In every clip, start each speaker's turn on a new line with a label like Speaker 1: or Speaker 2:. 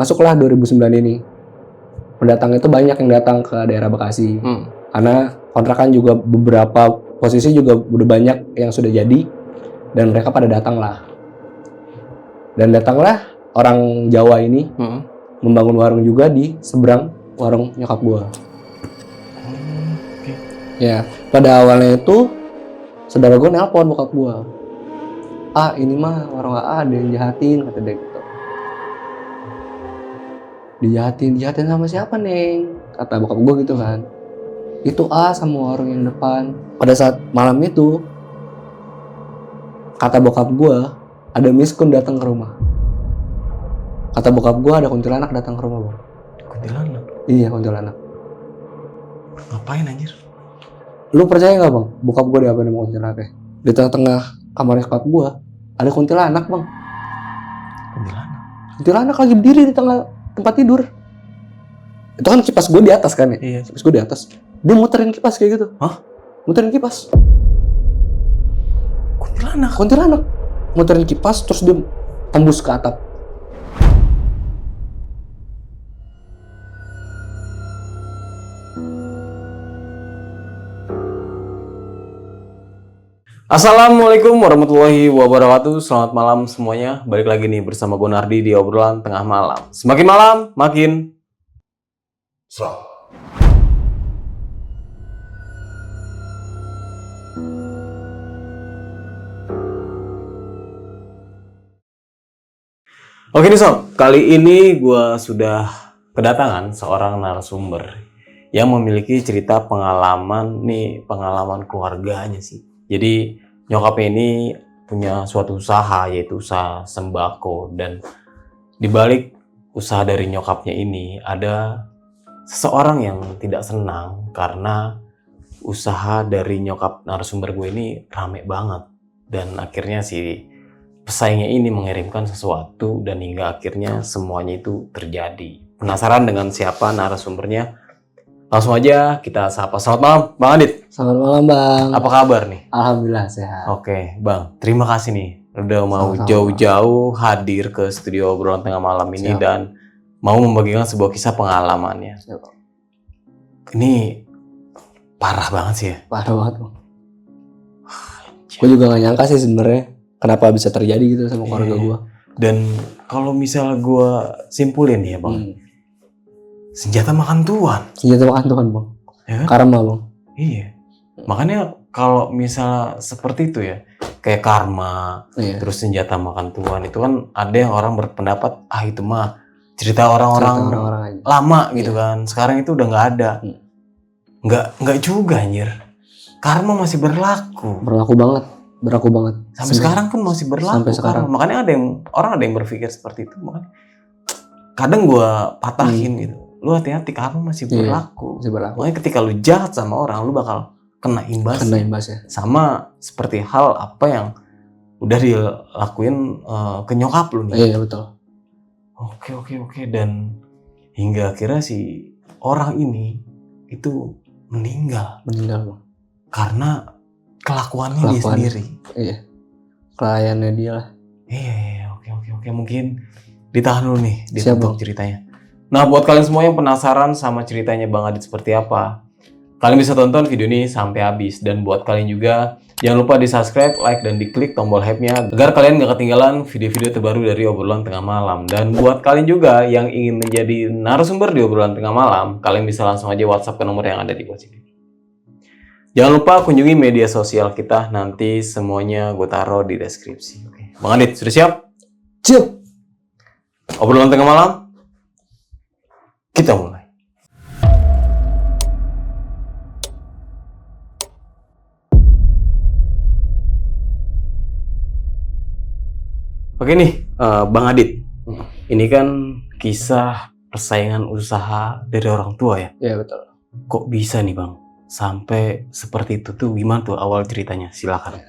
Speaker 1: masuklah 2009 ini. Pendatang itu banyak yang datang ke daerah Bekasi. Karena kontrakan juga beberapa posisi juga udah banyak yang sudah jadi dan mereka pada datang lah. Dan datanglah orang Jawa ini membangun warung juga di seberang warung nyokap gua. Ya, pada awalnya itu saudara gua nelpon bokap gua. Ini mah warung AA ada yang jahatin, kata dia gitu. Dijahatin sama siapa, Neng? Kata bokap gua gitu kan. Itu sama warung yang depan. Pada saat malam itu, kata bokap gua, ada miskun datang ke rumah. Kata bokap gua ada kuntilanak datang ke rumah, Bang.
Speaker 2: Kuntilanak?
Speaker 1: Iya, kuntilanak.
Speaker 2: Ngapain anjir?
Speaker 1: Lu percaya gak, Bang? Bokap gua diapain sama kuntilanaknya? Di tengah-tengah kamar bokap gua ada kuntilanak, Bang.
Speaker 2: Kuntilanak?
Speaker 1: Kuntilanak lagi berdiri di tengah tempat tidur. Itu kan kipas gua di atas kan ya?
Speaker 2: Iya.
Speaker 1: Kipas gua di atas. Dia muterin kipas kayak gitu.
Speaker 2: Hah?
Speaker 1: Muterin kipas.
Speaker 2: Kuntilanak?
Speaker 1: Muterin kipas terus dia tembus ke atap.
Speaker 2: Assalamualaikum warahmatullahi wabarakatuh. Selamat malam semuanya. Balik lagi nih bersama gue Nardi di obrolan tengah malam. Semakin malam makin seram. Oke nih sob, kali ini gue sudah kedatangan seorang narasumber yang memiliki cerita pengalaman keluarganya sih. Jadi nyokapnya ini punya suatu usaha, yaitu usaha sembako, dan dibalik usaha dari nyokapnya ini ada seseorang yang tidak senang karena usaha dari nyokap narasumber gue ini rame banget, dan akhirnya si pesaingnya ini mengirimkan sesuatu dan hingga akhirnya semuanya itu terjadi. Penasaran dengan siapa narasumbernya? Langsung aja kita sapa. Selamat malam, Bang Adit.
Speaker 1: Selamat malam, Bang.
Speaker 2: Apa kabar nih?
Speaker 1: Alhamdulillah sehat.
Speaker 2: Oke, Bang. Terima kasih nih udah mau
Speaker 1: Sama-sama.
Speaker 2: jauh-jauh hadir ke studio obrolan tengah malam ini.
Speaker 1: Siap.
Speaker 2: Dan mau membagikan sebuah kisah pengalamannya.
Speaker 1: Siap.
Speaker 2: Ini parah banget sih ya.
Speaker 1: Parah banget, Bang. Gue juga gak nyangka sih sebenarnya kenapa bisa terjadi gitu sama keluarga gue.
Speaker 2: Dan kalau misal gue simpulin ya, Bang. Senjata makan tuan.
Speaker 1: Senjata makan Tuhan, Bang.
Speaker 2: Ya kan?
Speaker 1: Karma, Bang.
Speaker 2: Iya. Makanya kalau misal seperti itu ya, kayak karma,
Speaker 1: Iya.
Speaker 2: terus senjata makan tuan, itu kan ada yang orang berpendapat, itu mah cerita orang-orang
Speaker 1: aja.
Speaker 2: lama gitu kan. Sekarang itu udah nggak ada. Nggak juga anjir. Karma masih berlaku.
Speaker 1: Berlaku banget.
Speaker 2: Sampai sekarang pun masih berlaku.
Speaker 1: Sampai sekarang.
Speaker 2: Karma. Makanya orang ada yang berpikir seperti itu. Makanya kadang gue patahin gitu. Lu hati-hati, karma masih berlaku.
Speaker 1: Masih berlaku.
Speaker 2: Makanya ketika lu jahat sama orang, lu bakal kena imbas.
Speaker 1: imbasnya.
Speaker 2: Sama seperti hal apa yang udah dilakuin ke nyokap lu nih.
Speaker 1: Iya, betul.
Speaker 2: Oke. Dan hingga akhirnya si orang ini itu meninggal.
Speaker 1: Bang.
Speaker 2: Karena kelakuannya dia sendiri.
Speaker 1: Iya. Kliennya dia lah.
Speaker 2: Iya. Oke. Mungkin ditahan dulu nih
Speaker 1: Siap,
Speaker 2: untuk
Speaker 1: Bang.
Speaker 2: ceritanya. Nah, buat kalian semua yang penasaran sama ceritanya Bang Adit seperti apa, kalian bisa tonton video ini sampai habis. Dan buat kalian juga, jangan lupa di subscribe, like, dan diklik tombol hype-nya agar kalian gak ketinggalan video-video terbaru dari obrolan tengah malam. Dan buat kalian juga yang ingin menjadi narasumber di obrolan tengah malam, kalian bisa langsung aja WhatsApp ke nomor yang ada di bawah sini. Jangan lupa kunjungi media sosial kita, nanti semuanya gue taruh di deskripsi. Oke. Bang Adit, sudah siap?
Speaker 1: Siap.
Speaker 2: Obrolan tengah malam, kita mulai. Oke nih, Bang Adit. Ini kan kisah persaingan usaha dari orang tua ya?
Speaker 1: Iya, betul.
Speaker 2: Kok bisa nih Bang? Sampai seperti itu tuh gimana tuh awal ceritanya? Silakan.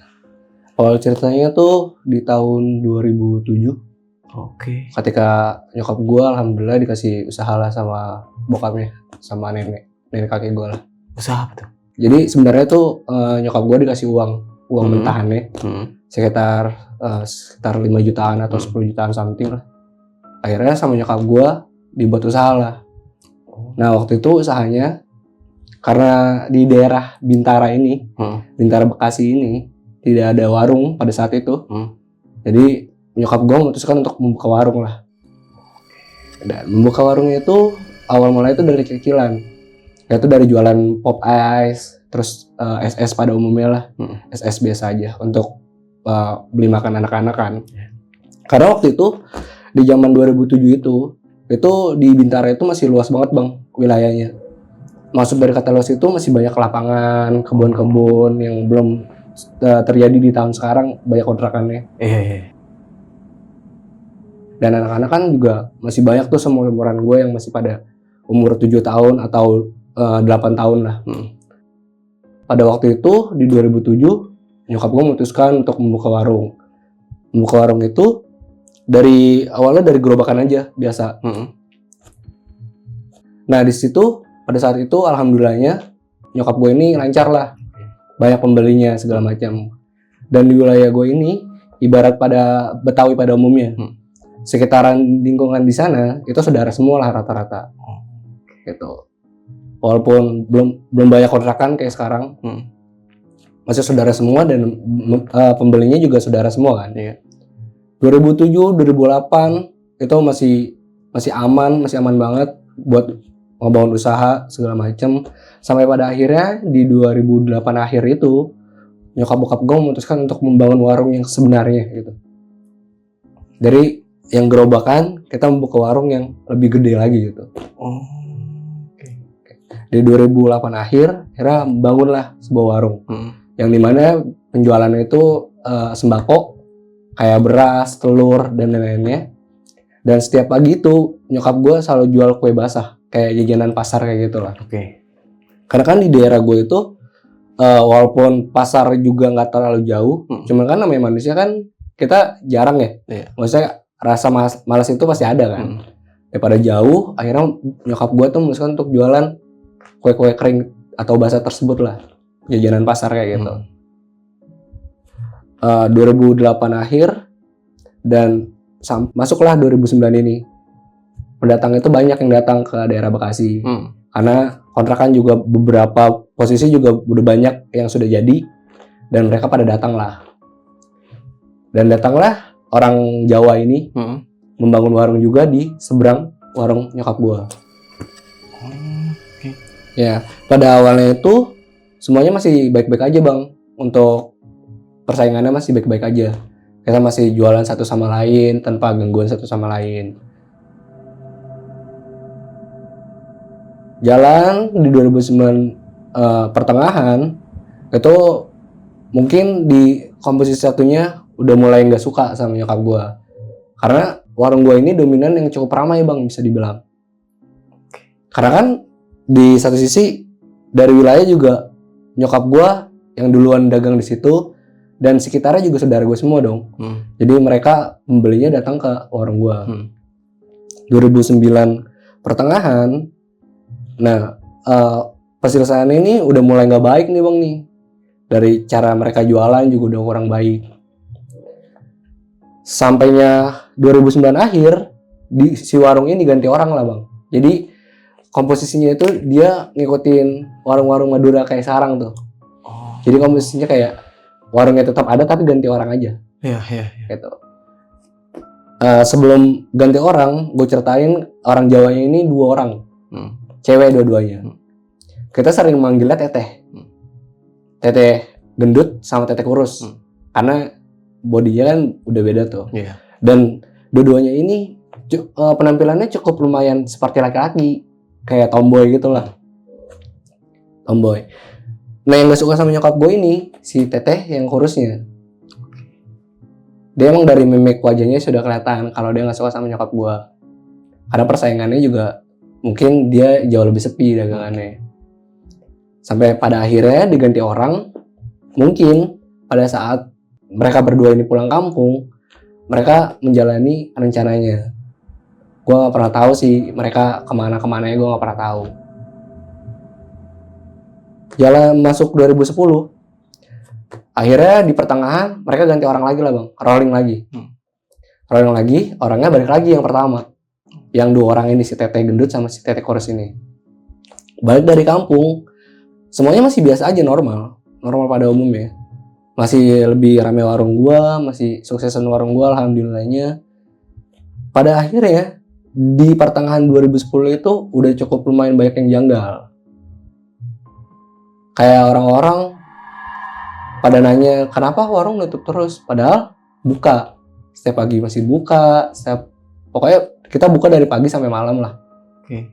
Speaker 1: Awal ceritanya tuh di tahun 2007.
Speaker 2: Oke.
Speaker 1: Ketika nyokap gue alhamdulillah dikasih usaha lah sama bokapnya, sama nenek kakek gue lah.
Speaker 2: Usaha apa tuh?
Speaker 1: Jadi sebenarnya tuh nyokap gue dikasih uang mentahannya sekitar 5 jutaan atau 10 jutaan something lah. akhirnya sama nyokap gue dibuat usaha lah. Nah waktu itu usahanya karena di daerah Bintara ini, Bintara Bekasi ini tidak ada warung pada saat itu. Jadi nyokap gue memutuskan untuk membuka warung lah. Dan membuka warungnya itu awal mulanya itu dari kecilan, yaitu dari jualan pop ice, terus SS pada umumnya lah, SS biasa aja untuk beli makan anak-anak kan. Karena waktu itu di zaman 2007 itu di Bintara itu masih luas banget bang wilayahnya. Maksud dari kata luas itu masih banyak lapangan, kebun-kebun yang belum terjadi di tahun sekarang, banyak kontrakannya. Dan anak-anak kan juga masih banyak tuh seumuran gue yang masih pada umur 7 tahun atau 8 tahun lah. Pada waktu itu di 2007 nyokap gue memutuskan untuk membuka warung. Membuka warung itu awalnya dari gerobakan aja biasa. Nah di situ pada saat itu alhamdulillahnya nyokap gue ini lancar lah, banyak pembelinya segala macam. Dan di wilayah gue ini ibarat pada Betawi pada umumnya, sekitaran lingkungan di sana itu saudara semua lah rata-rata. Gitu. Walaupun belum banyak kontrakan kayak sekarang, masih saudara semua dan pembelinya juga saudara semua kan. 2007, 2008 itu masih aman banget buat ngebangun usaha segala macam, sampai pada akhirnya di 2008 akhir itu nyokap bokap gue memutuskan untuk membangun warung yang sebenarnya gitu. Dari yang gerobakan kita membuka warung yang lebih gede lagi gitu. Di 2008 akhirnya bangunlah sebuah warung yang dimana penjualannya itu sembako kayak beras, telur dan lain-lainnya. Dan setiap pagi itu nyokap gue selalu jual kue basah kayak jajanan pasar kayak gitulah. Karena kan di daerah gue itu walaupun pasar juga nggak terlalu jauh, cuman kan namanya manusia kan kita jarang ya. Maksudnya rasa malas itu pasti ada kan. Daripada jauh, akhirnya nyokap gue tuh memutuskan untuk jualan kue-kue kering atau basah tersebut lah, jajanan pasar kayak gitu. 2008 akhir dan masuklah 2009 ini. Pendatang itu banyak yang datang ke daerah Bekasi. Karena kontrakan juga beberapa posisi juga udah banyak yang sudah jadi dan mereka pada datang lah. Dan datanglah orang Jawa ini membangun warung juga di seberang warung nyokap gua. Ya, pada awalnya itu semuanya masih baik-baik aja bang. Untuk persaingannya masih baik-baik aja. Kita masih jualan satu sama lain tanpa gangguan satu sama lain. Jalan di 2009 pertengahan itu mungkin di komposisi satunya udah mulai nggak suka sama nyokap gue, karena warung gue ini dominan yang cukup ramai bang, bisa dibilang. Karena kan di satu sisi dari wilayah juga nyokap gue yang duluan dagang di situ dan sekitarnya juga saudara gue semua dong. Jadi mereka pembelinya datang ke warung gue. 2009 pertengahan, nah penyelesaian ini udah mulai nggak baik nih bang nih. Dari cara mereka jualan juga udah kurang baik. Sampainya 2009 akhir, si warung ini ganti orang lah bang. Jadi komposisinya itu dia ngikutin warung-warung Madura kayak sarang tuh. Jadi komposisinya kayak warungnya tetap ada tapi ganti orang aja. Iya. Gitu. Sebelum ganti orang, gue ceritain orang Jawanya ini 2 orang. Cewek dua-duanya. Kita sering manggilnya teteh. Teteh gendut sama teteh kurus. Karena bodinya kan udah beda tuh. Dan dua-duanya ini penampilannya cukup lumayan seperti laki-laki. Kayak tomboy gitulah. Tomboy. Nah yang gak suka sama nyokap gue ini, si teteh yang kurusnya. Dia emang dari mimik wajahnya sudah kelihatan kalau dia gak suka sama nyokap gue. Karena persaingannya juga mungkin dia jauh lebih sepi dagangannya. Sampai pada akhirnya diganti orang. Mungkin pada saat mereka berdua ini pulang kampung, mereka menjalani rencananya. Gue gak pernah tahu sih mereka kemana-kemananya, gue gak pernah tahu. Jalan masuk 2010, akhirnya di pertengahan mereka ganti orang lagi lah bang, rolling lagi. Rolling lagi, orangnya balik lagi yang pertama. yang 2 orang ini, si Tete gendut sama si Tete kurus ini. Balik dari kampung, semuanya masih biasa aja, normal pada umumnya. Masih lebih rame warung gua, masih suksesan warung gua alhamdulillahnya. Pada akhirnya di pertengahan 2010 itu udah cukup lumayan banyak yang janggal. Kayak orang-orang pada nanya, kenapa warung nutup terus? Padahal buka. Setiap pagi masih buka, pokoknya kita buka dari pagi sampai malam lah.
Speaker 2: Oke.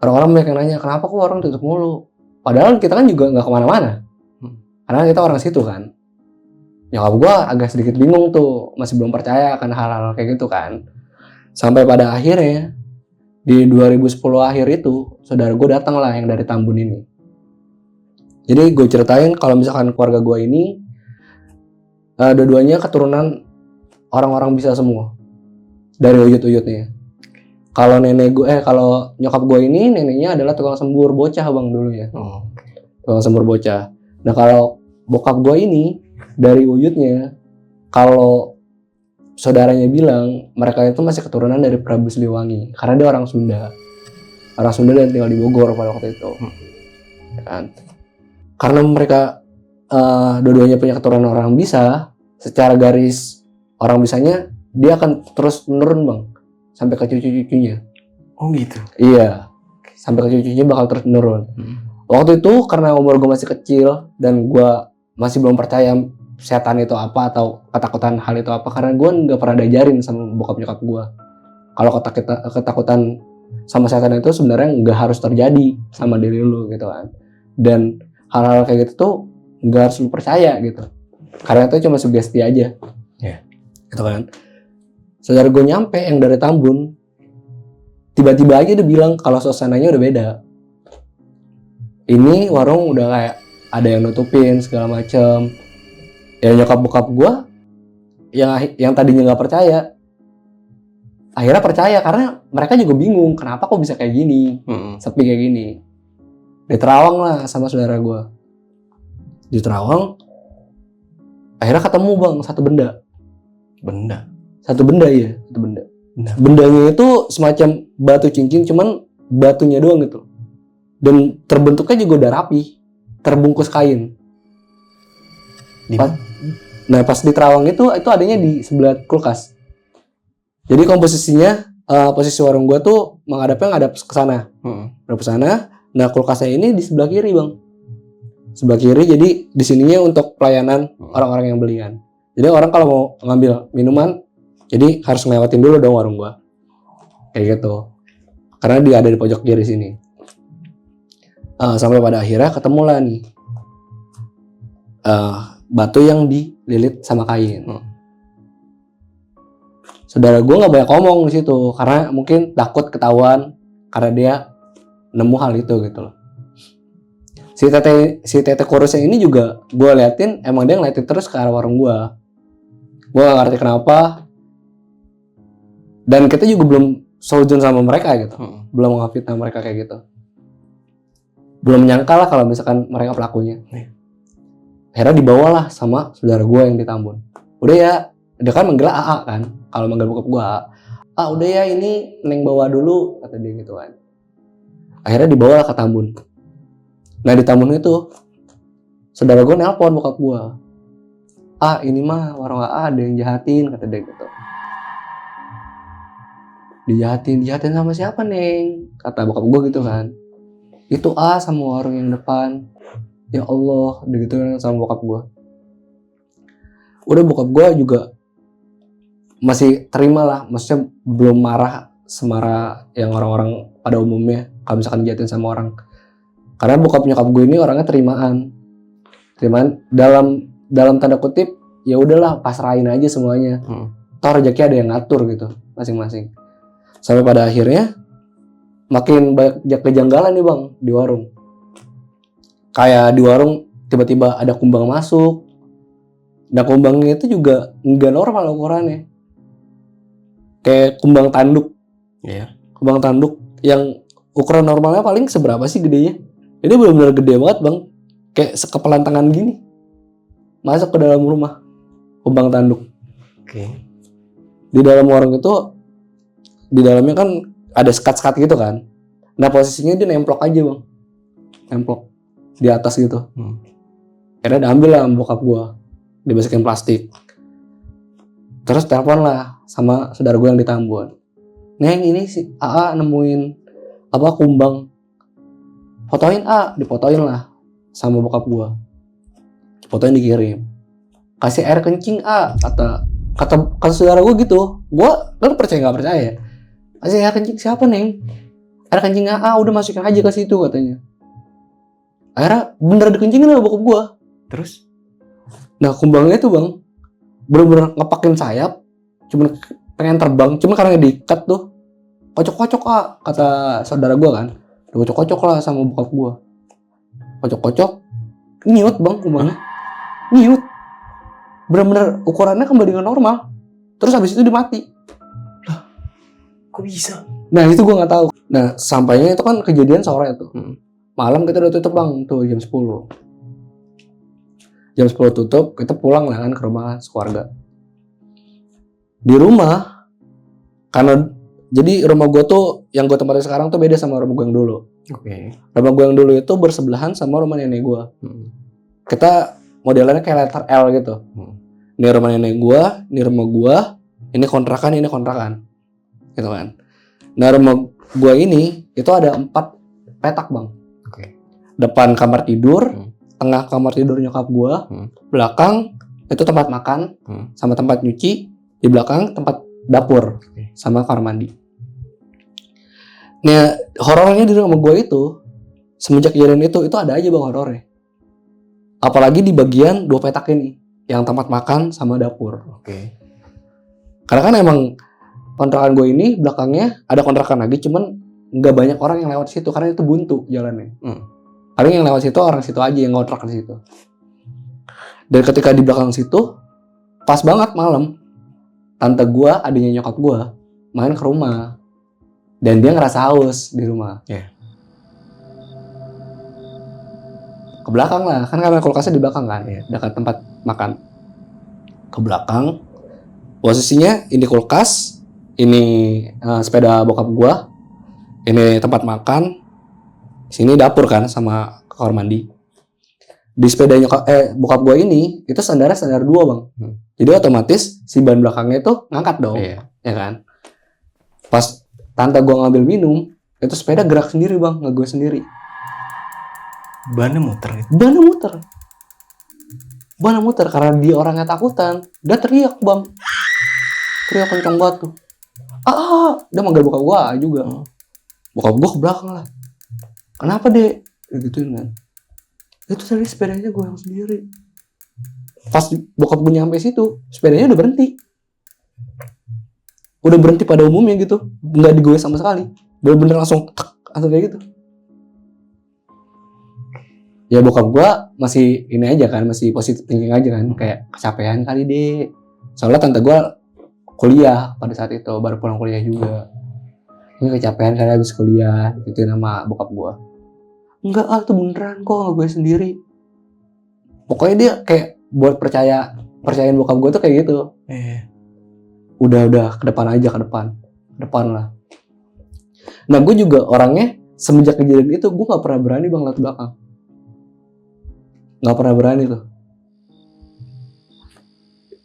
Speaker 1: Orang-orang banyak yang nanya, kenapa kok warung tutup mulu? Padahal kita kan juga nggak kemana-mana. Karena kita orang situ kan. Nyokap gue agak sedikit bingung tuh, masih belum percaya akan hal-hal kayak gitu kan. Sampai pada akhirnya, di 2010 akhir itu, saudara gue datang lah yang dari Tambun ini. Jadi gue ceritain kalau misalkan keluarga gue ini, dua-duanya keturunan orang-orang bisa semua. Dari uyut-uyutnya. Kalau kalau nyokap gue ini, neneknya adalah tukang sembur bocah bang dulu ya. Tukang sembur bocah. Nah kalau bokap gue ini dari uyutnya, kalau saudaranya bilang mereka itu masih keturunan dari Prabu Siliwangi karena dia orang Sunda dan tinggal di Bogor pada waktu itu. Kan? Karena mereka dua-duanya punya keturunan orang bisa, secara garis orang bisanya dia akan terus menurun bang sampai ke cucu-cucunya.
Speaker 2: Oh gitu.
Speaker 1: Iya, sampai ke cucunya bakal terus menurun. Waktu itu karena umur gue masih kecil dan gue masih belum percaya setan itu apa atau ketakutan hal itu apa, karena gue nggak pernah diajarin sama bokap nyokap gue kalau ketakutan sama setan itu sebenarnya nggak harus terjadi sama diri lu gitu kan. Dan hal-hal kayak gitu tuh nggak harus lu percaya gitu, karena itu cuma sugesti aja. Gitu kan. Saudara gue nyampe yang dari Tambun, tiba-tiba aja dia bilang kalau suasananya udah beda. Ini warung udah kayak ada yang nutupin segala macem. Ya nyokap bokap gue yang tadinya nggak percaya, akhirnya percaya karena mereka juga bingung kenapa kok bisa kayak gini, sepi kayak gini. Di Terawang lah sama saudara gue. Di Terawang, akhirnya ketemu bang satu benda. Bendanya itu semacam batu cincin, cuman batunya doang gitu. Dan terbentuknya juga udah rapi, terbungkus kain. Pas di Terawang itu adanya di sebelah kulkas. Jadi komposisinya posisi warung gua tuh menghadap ke sana. Menghadap ke sana. Nah, kulkasnya ini di sebelah kiri, Bang. Sebelah kiri, jadi di sininya untuk pelayanan orang-orang yang belian. Jadi orang kalau mau ngambil minuman, jadi harus ngelewatin dulu dong warung gua. Kayak gitu. Karena dia ada di pojok kiri sini. Sampai pada akhirnya ketemu lah nih. Batu yang dililit sama kain. Saudara gue nggak banyak ngomong di situ karena mungkin takut ketahuan karena dia nemu hal itu gitu loh. Si tete kurusnya ini juga gue liatin, emang dia ngeliatin terus ke arah warung gue. Gue nggak ngerti kenapa. Dan kita juga belum seujun sama mereka gitu, belum ngefitnah mereka kayak gitu. Belum nyangka lah kalau misalkan mereka pelakunya. Akhirnya dibawalah sama saudara gue yang di Tambun. Udah ya, dia kan manggil AA kan. Kalau manggil bokap gue AA. Udah ya, ini Neng bawa dulu, kata dia gitu kan. Akhirnya dibawalah ke Tambun. Nah di Tambun itu, saudara gue nelpon bokap gue. Ini mah warung AA ada yang jahatin, kata dia gitu. Dijahatin sama siapa Neng? Kata bokap gue gitu kan. Itu sama warung yang depan. Ya Allah, digituin sama bokap gue. Udah bokap gue juga masih terima lah, maksudnya belum marah semarah yang orang-orang pada umumnya kalau misalkan dijahatin sama orang. Karena bokap nyokap gue ini orangnya terimaan dalam tanda kutip, ya udahlah pasrahin aja semuanya. Toh rezeki ada yang ngatur gitu masing-masing. Sampai pada akhirnya makin banyak kejanggalan nih bang di warung. Kayak di warung tiba-tiba ada kumbang masuk. Nah kumbangnya itu juga nggak normal ukurannya. Kayak kumbang tanduk. Kumbang tanduk yang ukuran normalnya paling seberapa sih gedenya? Ini benar-benar gede banget bang. Kayak sekepelan tangan gini. Masuk ke dalam rumah. Kumbang tanduk. Di dalam warung itu di dalamnya kan ada sekat-sekat gitu kan. Nah posisinya dia nemplok aja bang, nemplok di atas gitu. Akhirnya diambil lah sama bokap gue, dimasukin plastik. Terus telepon lah sama saudara gue yang di Tambun. Neng ini si AA nemuin apa kumbang, fotoin A, difotoin lah sama bokap gue, fotoin dikirim. Kasih air kencing A, kata saudara gue gitu. Gue kan percaya nggak percaya. Kasih air kencing siapa neng? Air kencing AA udah masukin aja ke situ katanya. Akhirnya bener dikencingin sama bokap gue.
Speaker 2: Terus?
Speaker 1: Nah kumbangnya itu bang bener-bener ngepakin sayap, cuman pengen terbang, cuman karena diikat tuh kocok-kocok kata saudara gue kan, kocok-kocok lah sama bokap gue, kocok-kocok, nyiut bang kumbangnya, nyiut, bener-bener ukurannya kembali dengan normal, terus habis itu dia mati.
Speaker 2: Lah, kok bisa?
Speaker 1: Nah itu gue nggak tahu. Nah sampainya itu kan kejadian sore tuh, malam kita udah tutup bang, tuh jam 10. Jam 10 tutup, kita pulang lah kan ke rumah sekeluarga. Di rumah, karena jadi rumah gue tuh, yang gue tempatin sekarang tuh beda sama rumah gue yang dulu.
Speaker 2: Oke.
Speaker 1: Rumah gue yang dulu itu bersebelahan sama rumah nenek gue. Kita modelannya kayak letter L gitu. Ini rumah nenek gue, ini rumah gue, ini kontrakan, gitu kan. Nah rumah gue ini, itu ada 4 petak bang.
Speaker 2: Oke.
Speaker 1: Depan kamar tidur, tengah kamar tidur nyokap gue, belakang itu tempat makan sama tempat nyuci, di belakang tempat dapur sama kamar mandi. Nah horornya di rumah gue itu semenjak kejadian itu ada aja bang horornya. Apalagi di bagian 2 petak ini, yang tempat makan sama dapur.
Speaker 2: Oke.
Speaker 1: Karena kan emang kontrakan gue ini belakangnya ada kontrakan lagi, cuman nggak banyak orang yang lewat situ karena itu buntu jalannya. Paling yang lewat situ orang situ aja yang ngontrak di situ. Dan ketika di belakang situ, pas banget malam, tante gua, adiknya nyokap gua, main ke rumah. Dan dia ngerasa haus di rumah. Ke belakang lah, kan kamar kulkasnya di belakang kan, dekat tempat makan. Ke belakang, posisinya ini kulkas, ini sepeda bokap gua, ini tempat makan, sini dapur kan sama kamar mandi. Di sepeda bokap gue ini itu standar 2 bang. Jadi otomatis si ban belakangnya itu ngangkat dong, ya kan. Pas tante gue ngambil minum, itu sepeda gerak sendiri bang, nggak gue sendiri.
Speaker 2: Bannya muter gitu.
Speaker 1: Bannya muter karena dia orangnya takutan. Dia teriak bang, teriak kencang banget tuh. Dia manggil bokap gue juga. Bokap gue ke belakang lah. Kenapa dek? Gituin kan. Itu tadi sepedanya gue yang sendiri. Pas bokap gue nyampe situ, sepedanya udah berhenti. Udah berhenti pada umumnya gitu. Nggak digoyang sama sekali. Bener-bener langsung atau kayak gitu. Ya bokap gue masih ini aja kan, masih positive thinking aja kan. Kayak kecapean kali dek. Soalnya tante gue kuliah pada saat itu, baru pulang kuliah juga. Ini kecapean karena habis kuliah, gitu nama bokap gue. Enggak itu beneran kok, nggak gue sendiri. Pokoknya dia kayak buat percayaan bokap gue tuh kayak gitu. Udah ke depan lah. Nah gue juga orangnya semenjak kejadian itu gue nggak pernah berani bang lihat belakang. Nggak pernah berani tuh.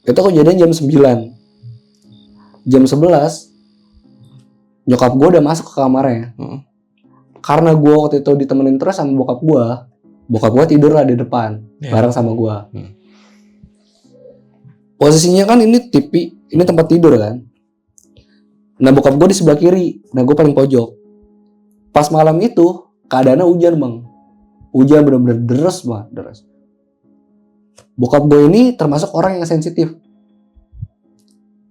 Speaker 1: Itu kejadian jam 9. Jam 11 nyokap gue udah masuk ke kamarnya. Karena gue waktu itu ditemenin terus sama bokap gue tidur lah di depan bareng sama gue. Posisinya kan ini TV, ini tempat tidur kan. Nah bokap gue di sebelah kiri, nah gue paling pojok. Pas malam itu keadaannya hujan bang, hujan bener-bener deras banget, deras. Bokap gue ini termasuk orang yang sensitif.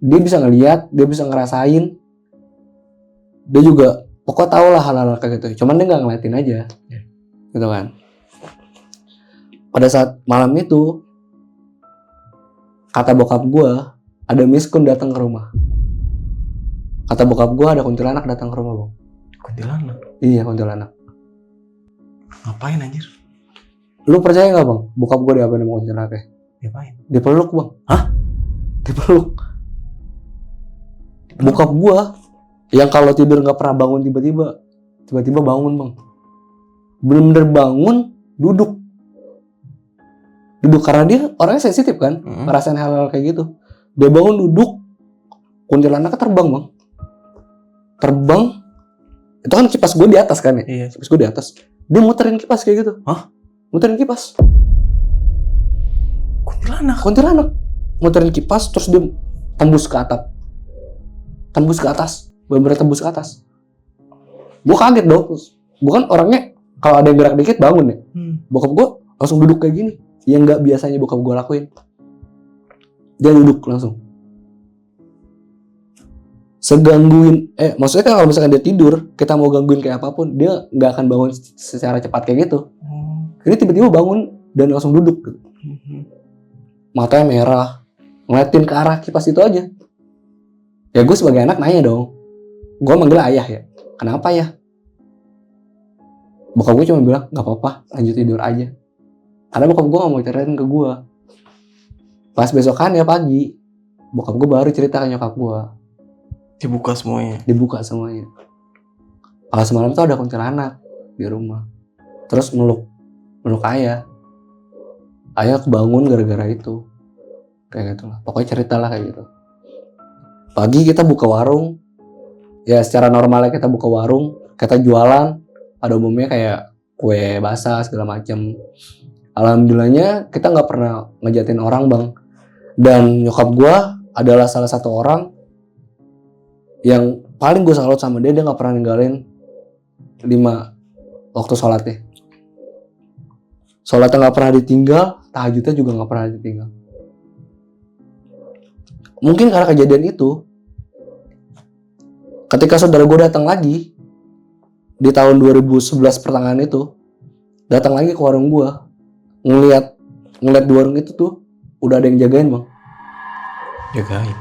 Speaker 1: Dia bisa ngelihat, dia bisa ngerasain. Dia juga pokoknya tau lah hal-hal kayak gitu. Cuman dia nggak ngeliatin aja, gitu kan. Pada saat malam itu, kata bokap gue ada miskun datang ke rumah. Kata bokap gue ada kuntilanak datang ke rumah bang.
Speaker 2: Kuntilanak?
Speaker 1: Iya kuntilanak.
Speaker 2: Ngapain anjir?
Speaker 1: Lu percaya nggak bang? Bokap gue diapain sama kuntilanaknya?
Speaker 2: Ngapain?
Speaker 1: Dipeluk bang.
Speaker 2: Hah?
Speaker 1: Dipeluk. Bokap gue Yang kalau tidur nggak pernah bangun tiba-tiba bangun bang. Bener-bener bangun duduk karena dia orangnya sensitif kan, ngerasain hal-hal kayak gitu. Dia bangun duduk, kuntilanaknya terbang bang. Terbang, itu kan kipas gue di atas kan ya?
Speaker 2: Iya.
Speaker 1: Kipas gue di atas. Dia muterin kipas kayak gitu.
Speaker 2: Hah?
Speaker 1: Muterin kipas.
Speaker 2: Kuntilanak.
Speaker 1: Muterin kipas terus dia tembus ke atap. Tembus ke atas. Bener-bener tembus ke atas. Gue kaget dong. Gue kan orangnya kalau ada yang gerak dikit bangun ya. Bokap gue langsung duduk kayak gini. Yang nggak biasanya bokap gue lakuin. Dia duduk langsung. Segangguin, maksudnya kan kalau misalkan dia tidur, kita mau gangguin kayak apapun, dia nggak akan bangun secara cepat kayak gitu. Ini tiba-tiba bangun dan langsung duduk. Gitu. Matanya merah, ngeliatin ke arah kipas itu aja. Ya gue sebagai anak nanya dong. Gue manggil ayah ya. Kenapa ya? Bokap gue cuma bilang, nggak apa-apa, lanjut tidur aja. Karena bokap gue nggak mau ceritain ke gue. Pas besokannya pagi, bokap gue baru cerita ke nyokap gue.
Speaker 2: Dibuka semuanya.
Speaker 1: Kalau semalam tuh ada kuntilanak di rumah. Terus meluk ayah. Ayah kebangun gara-gara itu. Kayak gitu lah. Pokoknya cerita lah kayak gitu. Pagi kita buka warung. Ya secara normalnya kita buka warung. Kita jualan. Pada umumnya kayak kue basah segala macam. Alhamdulillahnya kita nggak pernah ngejatin orang bang. Dan nyokap gue adalah salah satu orang yang paling gue salut sama dia nggak pernah ninggalin 5 waktu sholatnya. Sholatnya nggak pernah ditinggal, tahajudnya juga nggak pernah ditinggal. Mungkin karena kejadian itu, ketika saudara gue datang lagi di tahun 2011 pertengahan itu, datang lagi ke warung gue, ngeliat di warung itu tuh udah ada yang jagain bang.
Speaker 2: Jagain.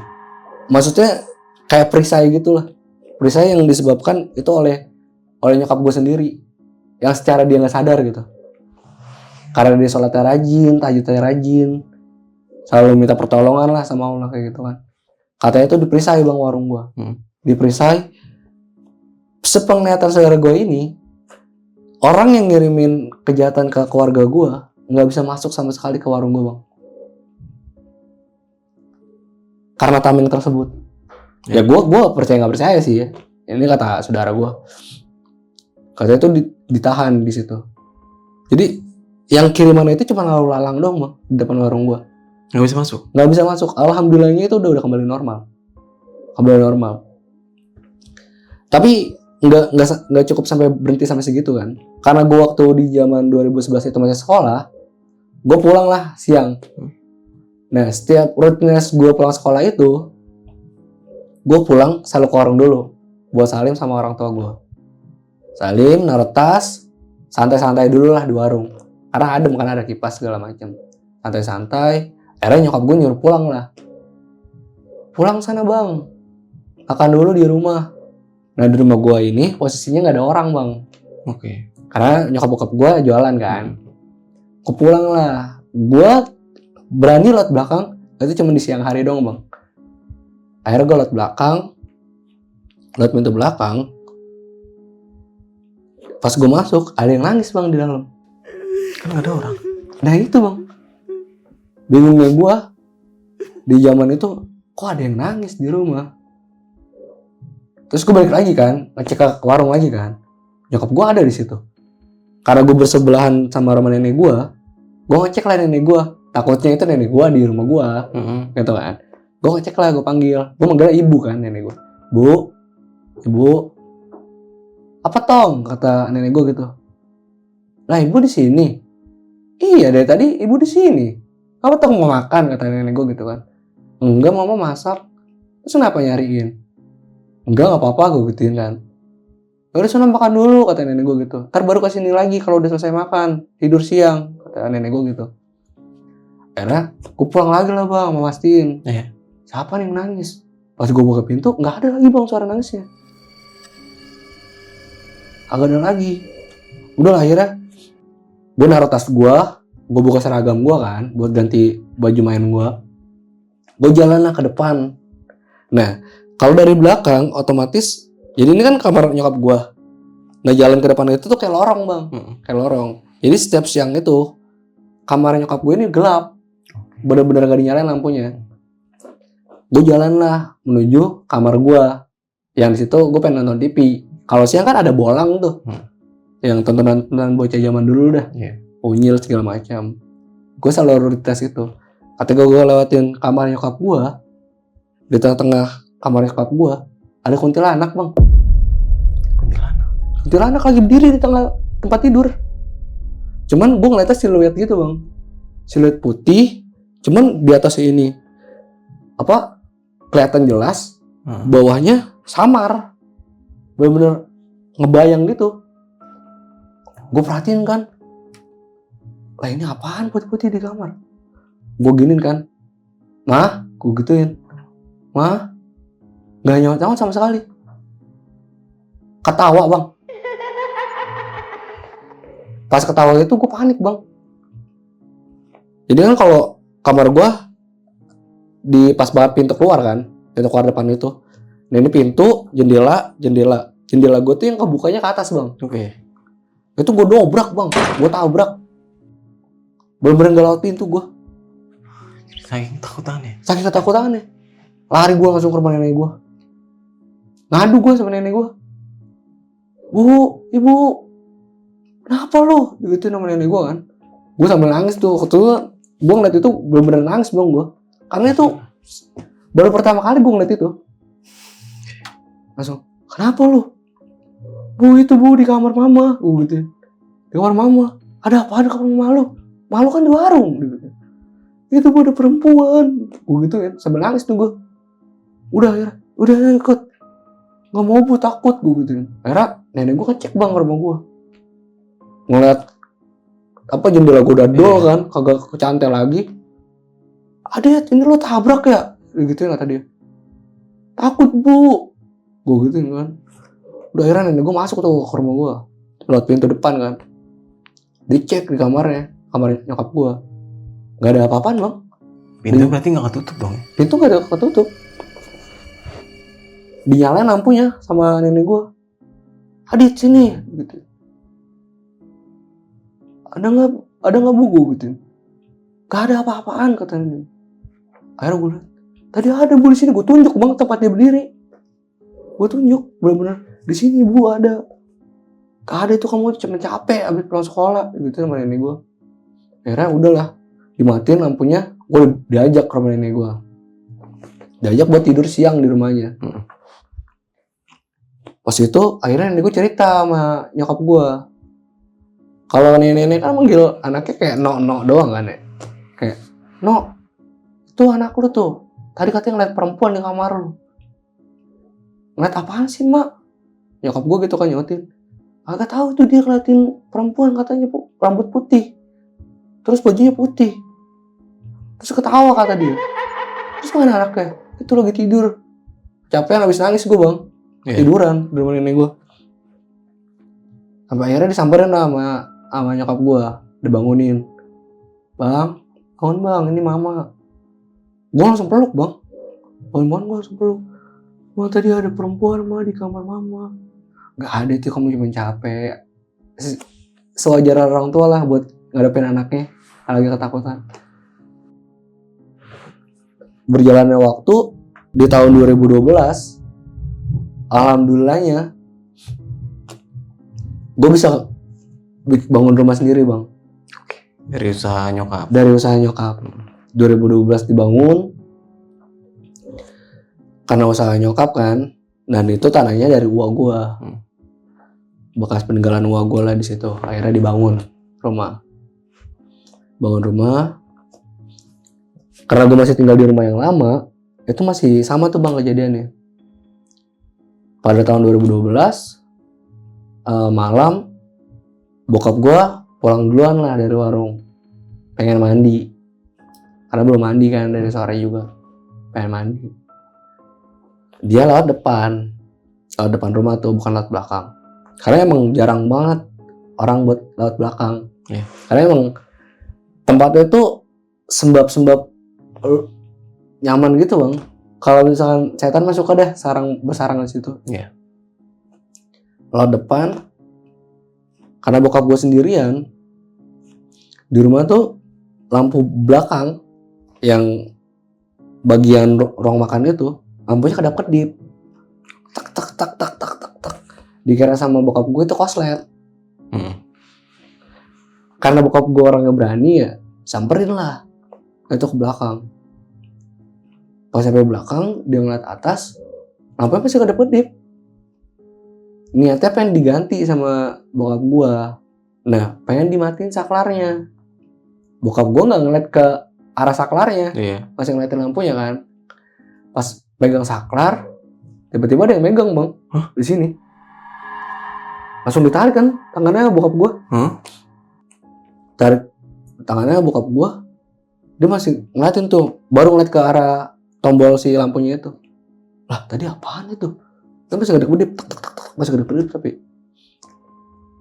Speaker 1: Maksudnya kayak perisai gitulah. Perisai yang disebabkan itu oleh nyokap gue sendiri. Yang secara dia gak sadar gitu. Karena dia sholatnya rajin, tahajudnya rajin. Selalu minta pertolongan lah sama Allah kayak gitu kan. Katanya itu diperisai bang warung gue. Diperisai. Sepenglihatan saudara gue ini, orang yang ngirimin kejahatan ke keluarga gue gak bisa masuk sama sekali ke warung gue bang. Karena tameng tersebut. Ya gue percaya nggak percaya sih ya. Ini kata saudara gue. Katanya itu ditahan di situ. Jadi yang kiriman itu cuma lalu lalang dong bang di depan warung gue.
Speaker 2: Nggak bisa masuk.
Speaker 1: Nggak bisa masuk. Alhamdulillahnya itu udah kembali normal. Tapi nggak cukup sampai berhenti sampai segitu kan. Karena gue waktu di zaman 2011 itu masih sekolah, gue pulang lah siang. Nah setiap rutinitas gue pulang sekolah itu, gue pulang selalu ke warung dulu buat salim sama orang tua gue. Salim, naruh tas, santai-santai dulu lah di warung. Karena adem kan, ada kipas segala macam. Santai-santai. Akhirnya nyokap gue nyuruh pulang lah. Pulang sana bang, makan dulu di rumah. Nah di rumah gue ini posisinya nggak ada orang bang.
Speaker 2: Oke.
Speaker 1: Karena nyokap bokap gue jualan kan. Gue pulang lah. Gue berani lewat belakang. Itu cuma di siang hari dong bang. Akhirnya gue lewat pintu belakang. Pas gue masuk, ada yang nangis bang di dalam.
Speaker 2: Kan gak ada orang.
Speaker 1: Nah itu bang, bingungnya gue di zaman itu, kok ada yang nangis di rumah. Terus gue balik lagi kan, ngecek ke warung lagi kan. Nyokap gue ada di situ. Karena gue bersebelahan sama rumah nenek gue ngecek lah nenek gue. Takutnya itu nenek gue di rumah gue, gitu kan. Gue ngecek lah, gue panggil. Gue manggilnya ibu kan, nenek gue. Ibu, apa tong? Kata nenek gue gitu. Lah ibu di sini. Iya dari tadi ibu di sini. Apa tong mau makan? Kata nenek gue gitu kan. Enggak, mama masak. Terus kenapa nyariin? Enggak, nggak apa-apa, gue gituin kan. Udah sana makan dulu, kata nenek gue gitu. Ntar baru kesini lagi kalau udah selesai makan. Tidur siang, kata nenek gue gitu. Akhirnya gue pulang lagi lah bang, mau mastiin. Siapa nih yang nangis? Pas gue buka pintu, nggak ada lagi bang suara nangisnya. Agak ada lagi. Udah lah akhirnya gue naruh tas gue buka seragam gue kan, buat ganti baju main gue. Gue jalan lah ke depan. Nah, kalau dari belakang otomatis Jadi ini kan kamar nyokap gue. Nah jalan ke depan itu tuh kayak lorong bang, kayak lorong. Jadi setiap siang itu kamar nyokap gue ini gelap, bener-bener gak dinyalain lampunya. Gue jalan lah menuju kamar gue. Yang di situ gue pengen nonton TV. Kalau siang kan ada bolang tuh, yang tontonan bocah zaman dulu dah, Unyil segala macam. Gue selalu rutinitas itu. Ketika gue lewatin kamar nyokap gue, di tengah-tengah kamar nyokap gue ada kuntilanak bang. Kuntilanak lagi berdiri di tengah tempat tidur. Cuman gue ngeliatnya siluet gitu bang, siluet putih. Cuman di atas ini apa kelihatan jelas, bawahnya samar, bener-bener ngebayang gitu. Gue perhatiin kan, lah ini apaan putih-putih di kamar. Gue giniin kan, mah, gue gituin, mah, nggak nyaut-nyaut sama sekali. Ketawa bang. Pas ketawa itu gue panik bang. Jadi kan kalau kamar gue di pas banget pintu keluar kan, pintu keluar depan itu. Nah ini pintu, jendela gue tuh yang kebukanya ke atas bang. Itu gue dobrak bang, gue tabrak. Bener-bener gak lewat pintu gue.
Speaker 2: Saking ketakutannya.
Speaker 1: Lari gue langsung ke rumah nenek gue. Ngadu gue sama nenek gue. Bu, ibu, kenapa lo? Gitu sama nenek gue kan. Gue sambil nangis tuh. Ketua gue ngeliat itu bener-bener nangis bang gue. Karena itu baru pertama kali gue ngeliat itu. Langsung, kenapa lo? Bu itu bu di kamar mama. Gitu. Di kamar mama. Ada apa di kamar mama lo? Malu kan di warung. Gitu. Itu bu ada perempuan. Gue gitu kan. Sambil nangis tuh gue. Udah ikut. Gak mau bu takut gue gitu kan. Akhirnya nenek gue kan cek bang ke rumah gue. Ngeliat apa jendela gue udah dol kan, kagak kecantel lagi. Adet, ini lo tabrak ya? Gitu kata dia. Takut bu. Gue gituin kan. Udah akhirnya nenek gue masuk tuh ke rumah gue. Lewat pintu depan kan. Dicek di kamarnya, kamar nyokap gue. Gak ada apa-apaan bang.
Speaker 2: Pintu berarti gak ketutup dong?
Speaker 1: Pintu gak ada ketutup. Dinyalain lampunya sama nenek gue. Adit sini gitu. Ada nggak bu gue gitu. Gak ada apa-apaan kata nenek. Akhirnya gue lihat, tadi ada bu di sini. Gue tunjuk bang tempat dia berdiri. Gue tunjuk bener-bener di sini bu ada. Gak ada itu, kamu cuma capek abis pulang sekolah gitu sama nenek gue. Akhirnya udahlah dimatiin lampunya. Gue diajak ke rumah nenek gue. Diajak buat tidur siang di rumahnya. Pas itu akhirnya nenek gue cerita sama nyokap gue. Kalau nenek kan manggil anaknya kayak no doang kan ya. Kayak no, itu anak lu tuh. Tadi katanya ngeliat perempuan di kamar lu. Ngeliat apaan sih mak? Nyokap gue gitu kan nyautin. Agak tahu tuh dia ngeliatin perempuan katanya rambut putih. Terus bajunya putih. Terus ketawa kata dia. Terus mana anaknya? Itu lagi tidur. Capek habis nangis gue bang. Tiduran di rumah nenek gue. Sampai akhirnya disamperin sama nyokap gue. Dibangunin. Bang, bangun bang, ini mama. Gue langsung peluk bang. Bangun gue langsung peluk. Wah tadi ada perempuan mah di kamar mama. Gak ada itu, kamu cuma capek. Sewajar orang tua lah buat ngadepin anaknya lagi ketakutan. Berjalannya waktu di tahun 2012, alhamdulillahnya gue bisa bangun rumah sendiri bang.
Speaker 2: Dari usaha nyokap.
Speaker 1: 2012 dibangun karena usaha nyokap kan, dan itu tanahnya dari uang gue. Bekas peninggalan uang gue lah di situ. Akhirnya dibangun rumah. Bangun rumah. Karena gue masih tinggal di rumah yang lama, itu masih sama tuh bang kejadiannya. Pada tahun 2012 malam, bokap gue pulang duluan lah dari warung, pengen mandi. Karena belum mandi kan dari sore juga, pengen mandi. Dia lewat depan rumah tuh, bukan lewat belakang. Karena emang jarang banget orang buat lewat belakang. Karena emang tempatnya tuh sembab nyaman gitu bang. Kalau misalkan setan masuk ada bersarang di situ. Laut depan, karena bokap gue sendirian, di rumah tuh lampu belakang yang bagian ruang makan itu lampunya kedap-kedip, tak tak tak tak tak tak tak. Dikira sama bokap gue itu koslet. Karena bokap gue orangnya berani ya, samperin lah itu ke belakang. Pas sampai belakang, dia ngeliat atas, lampunya masih kedap-kedip. Niatnya pengen diganti sama bokap gue. Nah, pengen dimatiin saklarnya. Bokap gue nggak ngeliat ke arah saklarnya, masih ngeliatin lampunya kan. Pas pegang saklar, tiba-tiba ada yang megang bang, di sini. Langsung ditarik kan tangannya bokap gue. Tarik tangannya bokap gue, dia masih ngeliatin tuh, baru ngeliat ke arah tombol si lampunya itu. Lah tadi apaan itu? Tapi masih kedip-kedip, masih kedip-kedip tapi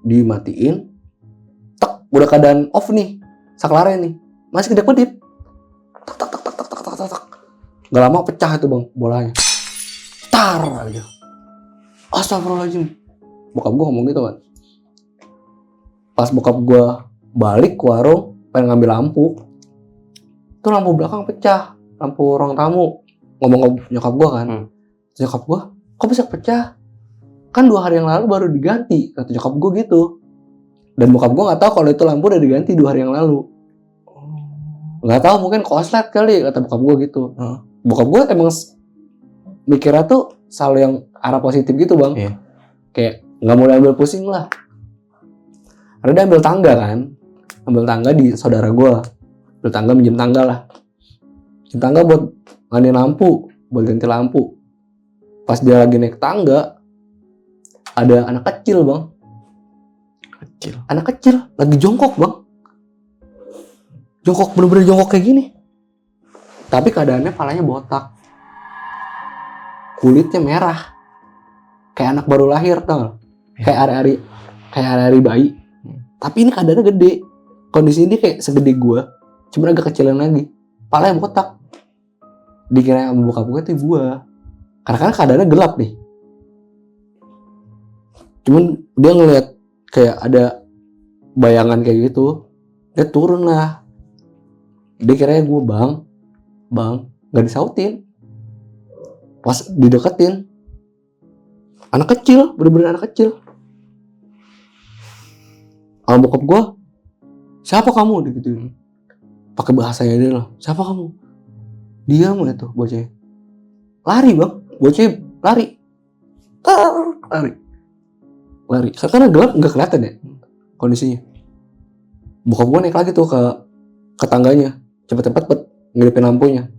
Speaker 1: dimatiin, udah keadaan off nih, saklarnya nih, masih kedip-kedip, Gak lama pecah itu bang bolanya, tar aja. Astagfirullahaladzim, bokap gue ngomong gitu kan. Pas bokap gue balik ke warung, pengen ngambil lampu, itu lampu belakang pecah, lampu ruang tamu. Ngomong ke nyokap gue kan, nyokap gue, kok bisa pecah? Kan 2 hari yang lalu baru diganti, kata nyokap gue gitu. Dan bokap gue nggak tahu kalau itu lampu udah diganti 2 hari yang lalu. Nggak tahu, mungkin koslet kali, kata bokap gue gitu. Bokap gue emang mikirnya tuh selalu yang arah positif gitu bang. Kayak nggak mau diambil pusing lah. Karena dia ambil tangga kan, ambil tangga di saudara gue, ambil tangga, minjem tangga lah, minjem tangga buat ganti lampu, buat ganti lampu. Pas dia lagi naik tangga, ada anak kecil bang, anak kecil lagi jongkok bang, jongkok bener-bener jongkok kayak gini, tapi keadaannya palanya botak, kulitnya merah, kayak anak baru lahir tau, kayak hari-hari bayi. Tapi ini keadaannya gede. Kondisi ini kayak segede gue, cuma agak kecilan lagi. Palanya botak. Dikira sama bokap gue tuh gue. Karena kan keadaannya gelap nih. Cuman dia ngeliat kayak ada bayangan kayak gitu. Dia turun lah. Dia kiranya gue bang. Gak disautin. Pas dideketin, anak kecil, bener-bener anak kecil. Kalau bokap gue, siapa kamu? Digituin. Pakai bahasanya dia lah. Siapa kamu? Diam itu bocahnya. Lari bang, bocahnya lari. Lari. Karena gelap nggak kelihatan ya kondisinya. Bokap gue naik lagi tuh ke tangganya, cepet-cepet ngidupin lampunya.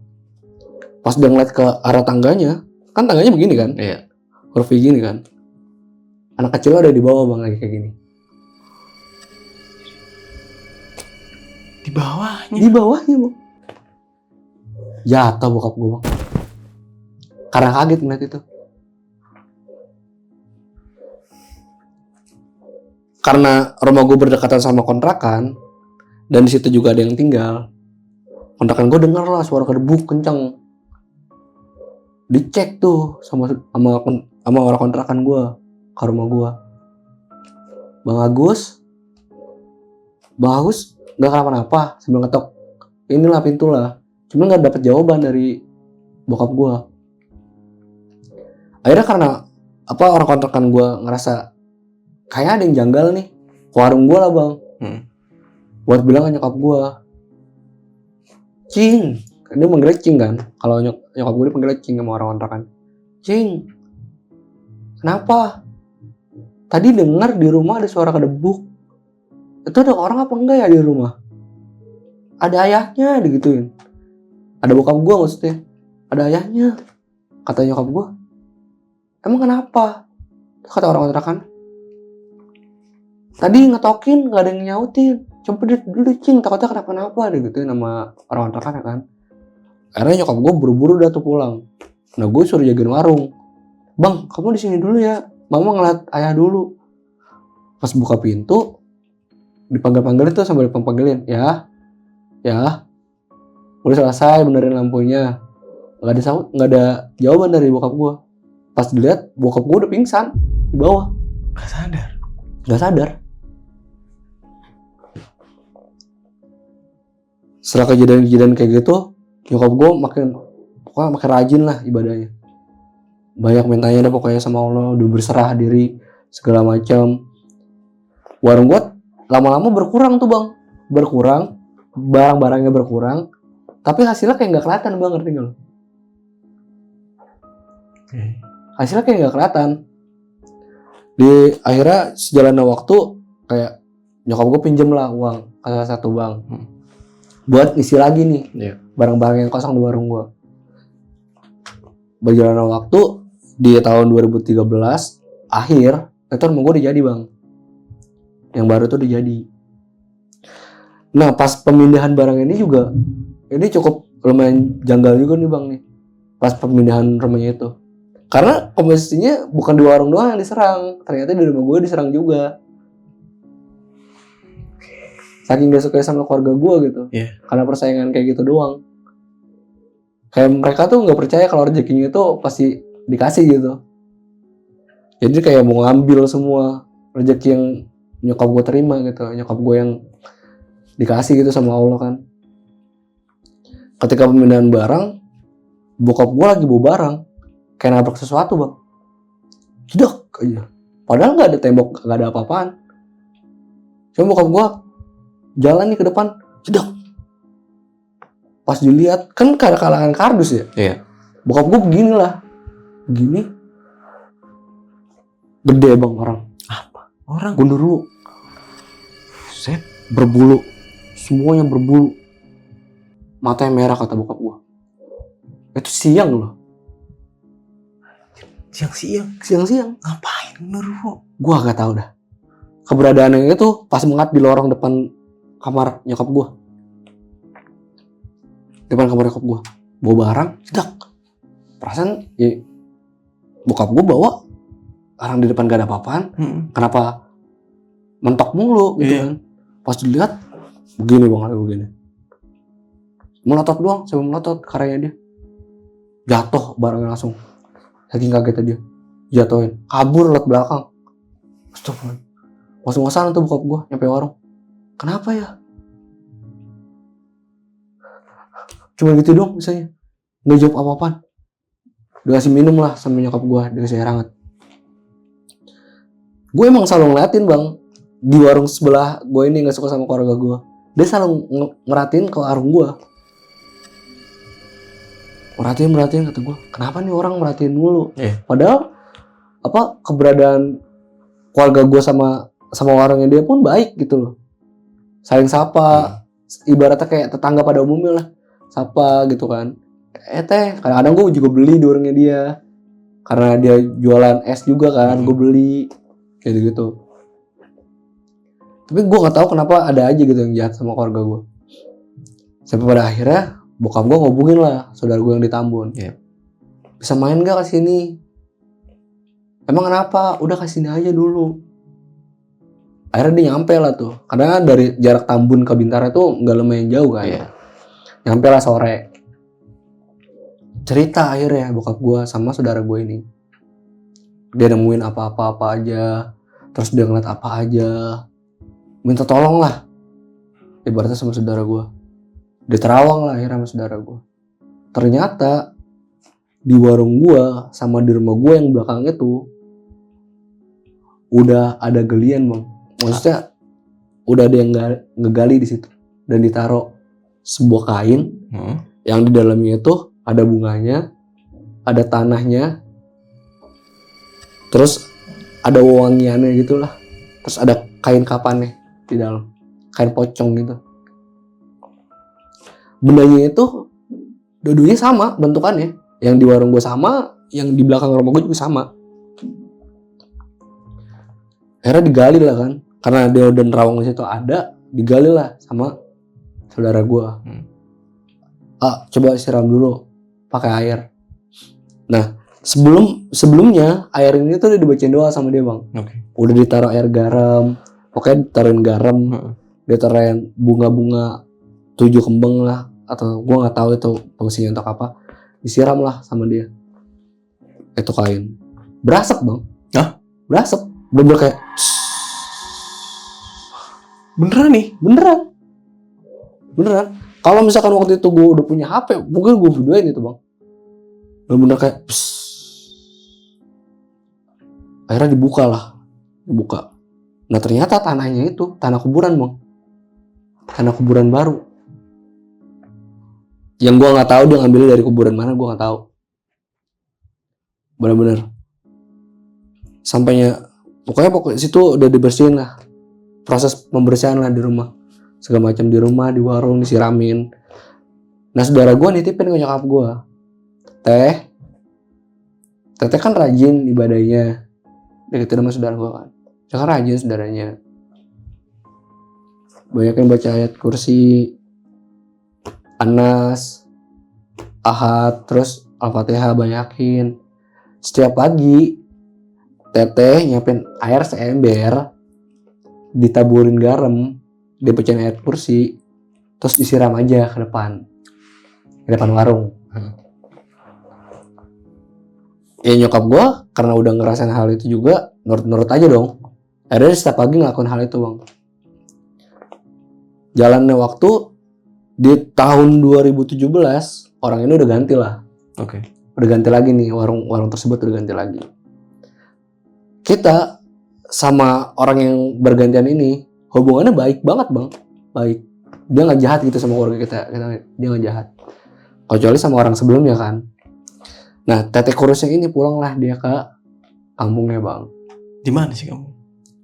Speaker 1: Pas dia ngeliat ke arah tangganya, kan tangganya begini kan? Iya. Huruf gini kan? Anak kecil ada di bawah bang, lagi kayak gini. Di bawahnya bang. Jatuh bokap gue bang. Karena kaget ngeliat itu. Karena rumah gue berdekatan sama kontrakan, dan di situ juga ada yang tinggal. Kontrakan gue denger lah suara kedebuk kenceng. Dicek tuh sama orang kontrakan gue ke rumah gue. Bang Agus nggak kenapa-napa sambil ngetok inilah pintu lah, cuma nggak dapet jawaban dari bokap gue. Akhirnya karena orang kontrakan gue ngerasa kayak ada yang janggal nih ke warung gue lah bang, buat bilang ke nyokap gue, Cing, dia manggil Cing kan, kalau nyokap gue dipanggil Cing sama orang kontrakan. Cing, kenapa? Tadi dengar di rumah ada suara kedebuk. Itu ada orang apa enggak ya di rumah? Ada ayahnya digituin. Ada bokap gue maksudnya. Ada ayahnya. Kata nyokap gue. Emang kenapa? Kata orang kontrakan. Tadi ngetokin gak ada yang nyautin. Cempedit dulu Cing, takutnya kenapa-napa digituin sama orang kontrakan ya kan. Akhirnya nyokap gue buru-buru udah tuh pulang. Nah gue suruh jagain warung. Bang, kamu di sini dulu ya. Mama ngeliat ayah dulu. Pas buka pintu, dipanggil-panggilin tuh sambil dipanggilin, ya, udah selesai benerin lampunya, nggak ada jawaban dari bokap gue. Pas dilihat bokap gue udah pingsan di bawah, Gak sadar. Setelah kejadian-kejadian kayak gitu, nyokap gue pokoknya makin rajin lah ibadahnya. Banyak mintanya deh pokoknya sama Allah, udah berserah diri segala macam. Warung gue lama-lama berkurang tuh bang, barang-barangnya berkurang, tapi hasilnya kayak nggak kelihatan bang, ngerti nggak lo? Hasilnya kayak nggak kelihatan. Di akhirnya sejalannya waktu kayak nyokap gue pinjem lah uang ke salah satu bank buat isi lagi nih barang-barang yang kosong di warung gue. Berjalannya waktu di tahun 2013 akhir itu rumah gue udah jadi bang, yang baru tuh udah jadi. Nah pas pemindahan barang ini juga ini cukup lumayan janggal juga nih bang nih pas pemindahan rumahnya itu. Karena komposisinya bukan di warung doang yang diserang, ternyata di rumah gue diserang juga. Saking gak suka sama keluarga gue gitu, karena persaingan kayak gitu doang. Kayak mereka tuh nggak percaya kalau rezekinya itu pasti dikasih gitu. Jadi kayak mau ngambil semua rezeki yang nyokap gue terima gitu, nyokap gue yang dikasih gitu sama Allah kan. Ketika pemindahan barang, bokap gue lagi bawa barang. Kayak nabrak sesuatu bang, jedok aja. Padahal nggak ada tembok, nggak ada apa-apaan. Cuma bokap gua jalan nih ke depan, jedok. Pas dilihat kan kalangan kardus ya.
Speaker 2: Iya.
Speaker 1: Bokap gua begini lah, begini. Gede bang orang.
Speaker 2: Apa? Orang?
Speaker 1: Gundurwo. Set berbulu, semuanya berbulu. Matanya merah kata bokap gua. Itu siang loh. Siang-siang.
Speaker 2: Ngapain Gundurwo?
Speaker 1: Gua gak tahu dah. Keberadaannya itu pas mengat di lorong depan kamar nyokap gua. Depan kamar nyokap gua. Bawa barang, cedak. Perasaan ya bokap gua bawa barang di depan gak ada apa-apaan. Kenapa mentok mulu gitu kan. Pas dilihat begini bang, begini. Melotot doang, saya melotot karyanya dia. Jatuh barangnya langsung. Saking kagetnya dia, jatuhin, kabur lewat belakang. Astagfirullah. Ngos-ngosan tuh bokap gue nyampe warung. Kenapa ya? Cuma gitu dong misalnya. Nggak jawab apa-apaan. Dikasih minum lah sama nyokap gue, dikasih air hangat. Gue emang selalu ngeliatin bang, di warung sebelah gue ini gak suka sama keluarga gue. Dia selalu merhatiin ke warung gue. Merhatiin kata gue, kenapa nih orang merhatiin mulu? Padahal keberadaan keluarga gue sama warungnya dia pun baik gitu loh. Saling sapa, ibaratnya kayak tetangga pada umumnya lah, sapa gitu kan. Teh, kadang-kadang gue juga beli di warungnya dia, karena dia jualan es juga kan, gue beli kayak gitu. Tapi gue nggak tahu kenapa ada aja gitu yang jahat sama keluarga gue. Sampai pada akhirnya bokap gue ngobungin lah saudara gue yang di Tambun. Bisa main gak kesini? Emang kenapa? Udah kesini aja dulu. Akhirnya dia nyampe lah tuh. Karena dari jarak Tambun ke Bintara tuh gak lumayan jauh kan. Nyampe lah sore. Cerita akhirnya bokap gue sama saudara gue ini. Dia nemuin apa-apa aja. Terus dia ngeliat apa aja. Minta tolong lah. Ibaratnya sama saudara gue. Dia terawang lah akhirnya sama saudara gue. Ternyata di warung gue sama di rumah gue yang belakang itu udah ada galian bang. Maksudnya udah ada yang ngegali di situ dan ditaruh sebuah kain yang di dalamnya itu ada bunganya, ada tanahnya, terus ada wangiannya gitulah, terus ada kain kapannya di dalam, kain pocong gitu. Bendanya itu dua-duanya sama bentukannya. Yang di warung gue sama, yang di belakang rumah gue juga sama. Akhirnya digali lah kan. Karena dia udah nerawang di situ ada, digali lah sama saudara gue. Coba siram dulu pakai air. Nah, sebelumnya air ini tuh udah dibacain doa sama dia bang. Udah ditaruh air garam, pokoknya ditaruhin garam, ditaruhin bunga-bunga 7 kembang lah, atau gue nggak tahu itu fungsinya untuk apa. Disiram lah sama dia itu kain. Berasap bang. Berasap. Bener-bener kayak
Speaker 2: Beneran nih?
Speaker 1: beneran. Kalau misalkan waktu itu gue udah punya HP, mungkin gue videoin itu bang. Bener-bener kayak akhirnya dibuka. Nah ternyata tanahnya itu tanah kuburan bang, tanah kuburan baru. Yang gue nggak tahu dia ngambilnya dari kuburan mana, gue nggak tahu. Bener-bener. Sampainya pokoknya situ udah dibersihin lah, proses pembersihan lah di rumah, segala macam di rumah, di warung disiramin. Nah saudara gue nitipin ke nyokap gue, teteh kan rajin ibadahnya, deketin sama saudara gue kan, dia kan rajin saudaranya, banyakin baca ayat kursi, Anas, Ahad, terus Al-Fatihah banyakin. Setiap pagi teteh nyiapin air seember, ditaburin garam, dibacain ayat kursi, terus disiram aja ke depan warung. Ya nyokap gue karena udah ngerasain hal itu juga, nurut aja dong. Akhirnya setiap pagi ngelakuin hal itu bang. Jalannya waktu, di tahun 2017 orang ini udah ganti lah.
Speaker 2: Oke.
Speaker 1: Udah ganti lagi nih, warung tersebut udah ganti lagi. Kita sama orang yang bergantian ini hubungannya baik banget bang, baik. Dia nggak jahat gitu sama keluarga kita dia nggak jahat. Kecuali sama orang sebelumnya kan. Nah teteh kurusnya ini pulanglah dia ke kampungnya bang.
Speaker 2: Di mana sih kamu?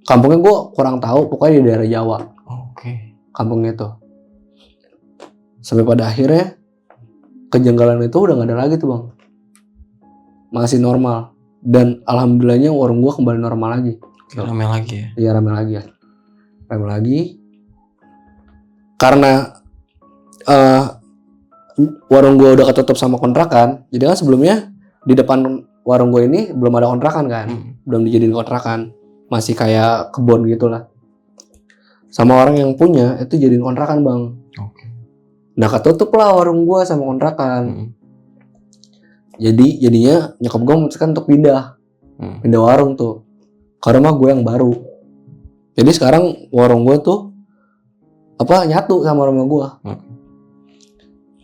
Speaker 1: Kampungnya gue kurang tahu, pokoknya di daerah Jawa.
Speaker 2: Oke.
Speaker 1: Kampungnya tuh. Sampai pada akhirnya kejanggalan itu udah nggak ada lagi tuh bang. Masih normal. Dan alhamdulillahnya warung gue kembali normal lagi.
Speaker 2: Rame lagi ya?
Speaker 1: Iya rame lagi ya. Rame lagi. Karena warung gue udah ketutup sama kontrakan. Jadi kan sebelumnya di depan warung gue ini belum ada kontrakan kan. Belum dijadiin kontrakan. Masih kayak kebun gitu lah. Sama orang yang punya itu jadiin kontrakan bang.
Speaker 2: Oke.
Speaker 1: Nah ketutup lah warung gue sama kontrakan. Jadinya nyokap gue memutuskan untuk pindah warung tuh ke rumah gue yang baru. Jadi sekarang warung gue tuh nyatu sama rumah gue.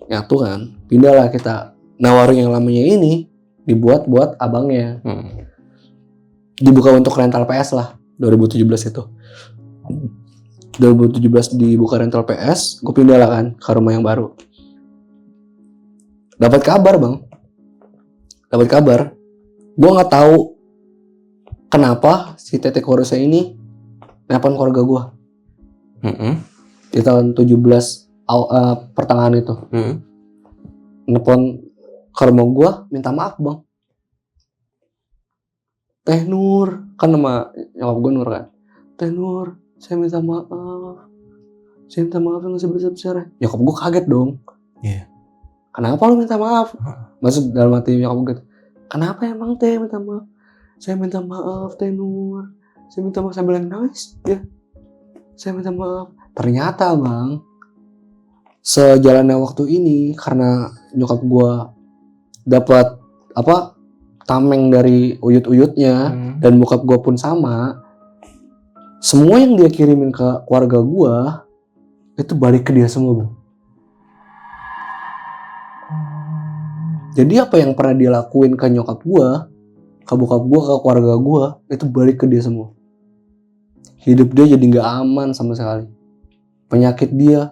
Speaker 1: Nyatu kan, pindah lah kita. Nah warung yang lamanya ini dibuat buat abangnya. Dibuka untuk rental PS lah 2017 itu. 2017 dibuka rental PS, gue pindah lah kan ke rumah yang baru. Dapat kabar bang. Gue nggak tahu kenapa si teteh kurusnya ini nelpon keluarga gue. Di tahun 17 pertengahan itu. Nelpon ke rumah gue minta maaf bang. Teh Nur, kan nama nyokap gue Nur kan. Teh Nur, saya minta maaf. Saya minta maaf yang sebesar-besarnya. Nyokap gue kaget dong.
Speaker 2: Iya.
Speaker 1: Kenapa lu minta maaf? Maksud dalam hati nyokap gue gitu. Kenapa emang teh minta maaf? Saya minta maaf Teh Nur. Saya minta maaf sambil nangis. Ya. Saya minta maaf. Ternyata bang, sejalannya waktu ini karena nyokap gue dapat tameng dari uyut-uyutnya dan bokap gue pun sama. Semua yang dia kirimin ke keluarga gue itu balik ke dia semua bang. Jadi apa yang pernah dia lakuin ke nyokap gue, ke bokap gue, ke keluarga gue, itu balik ke dia semua. Hidup dia jadi gak aman sama sekali. Penyakit dia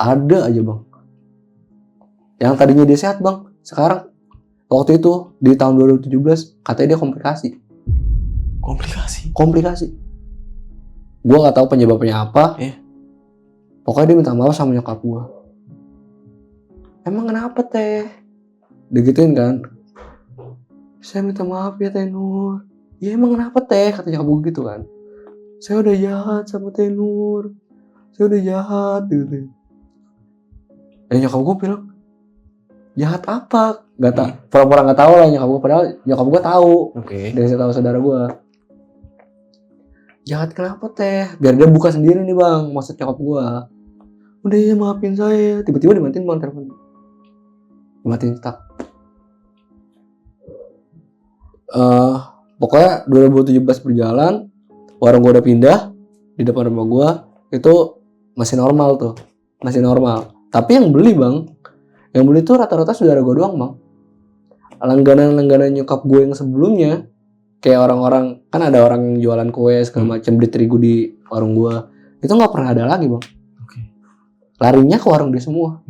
Speaker 1: ada aja bang. Yang tadinya dia sehat bang, sekarang waktu itu di tahun 2017 katanya dia komplikasi. Gue gak tahu penyebabnya apa. Pokoknya dia minta maaf sama nyokap gue. Emang kenapa teh? Digituin kan, saya minta maaf ya Teh Nur. Ya emang kenapa teh? Kata nyokap gue gitu kan. Saya udah jahat sama Teh Nur. Saya udah jahat gitu. Dan nyokap gue bilang, jahat apa? Gak tau, pura-pura gak tahu lah nyokap gue. Padahal nyokap gue tahu. Dari saya tahu saudara gue. Jahat kenapa teh? Biar dia buka sendiri nih bang, maksud nyokap gue. Udah ya maafin saya. Tiba-tiba dimatiin bang telepon. Dimatiin tak. Pokoknya 2017 berjalan, warung gue udah pindah, di depan rumah gue itu masih normal tuh, masih normal. Tapi yang beli tuh rata-rata saudara gue doang bang. Langganan nyokap gue yang sebelumnya, kayak orang-orang, kan ada orang yang jualan kue segala macam, beli terigu di warung gue, itu nggak pernah ada lagi bang. Larinya ke warung dia semua.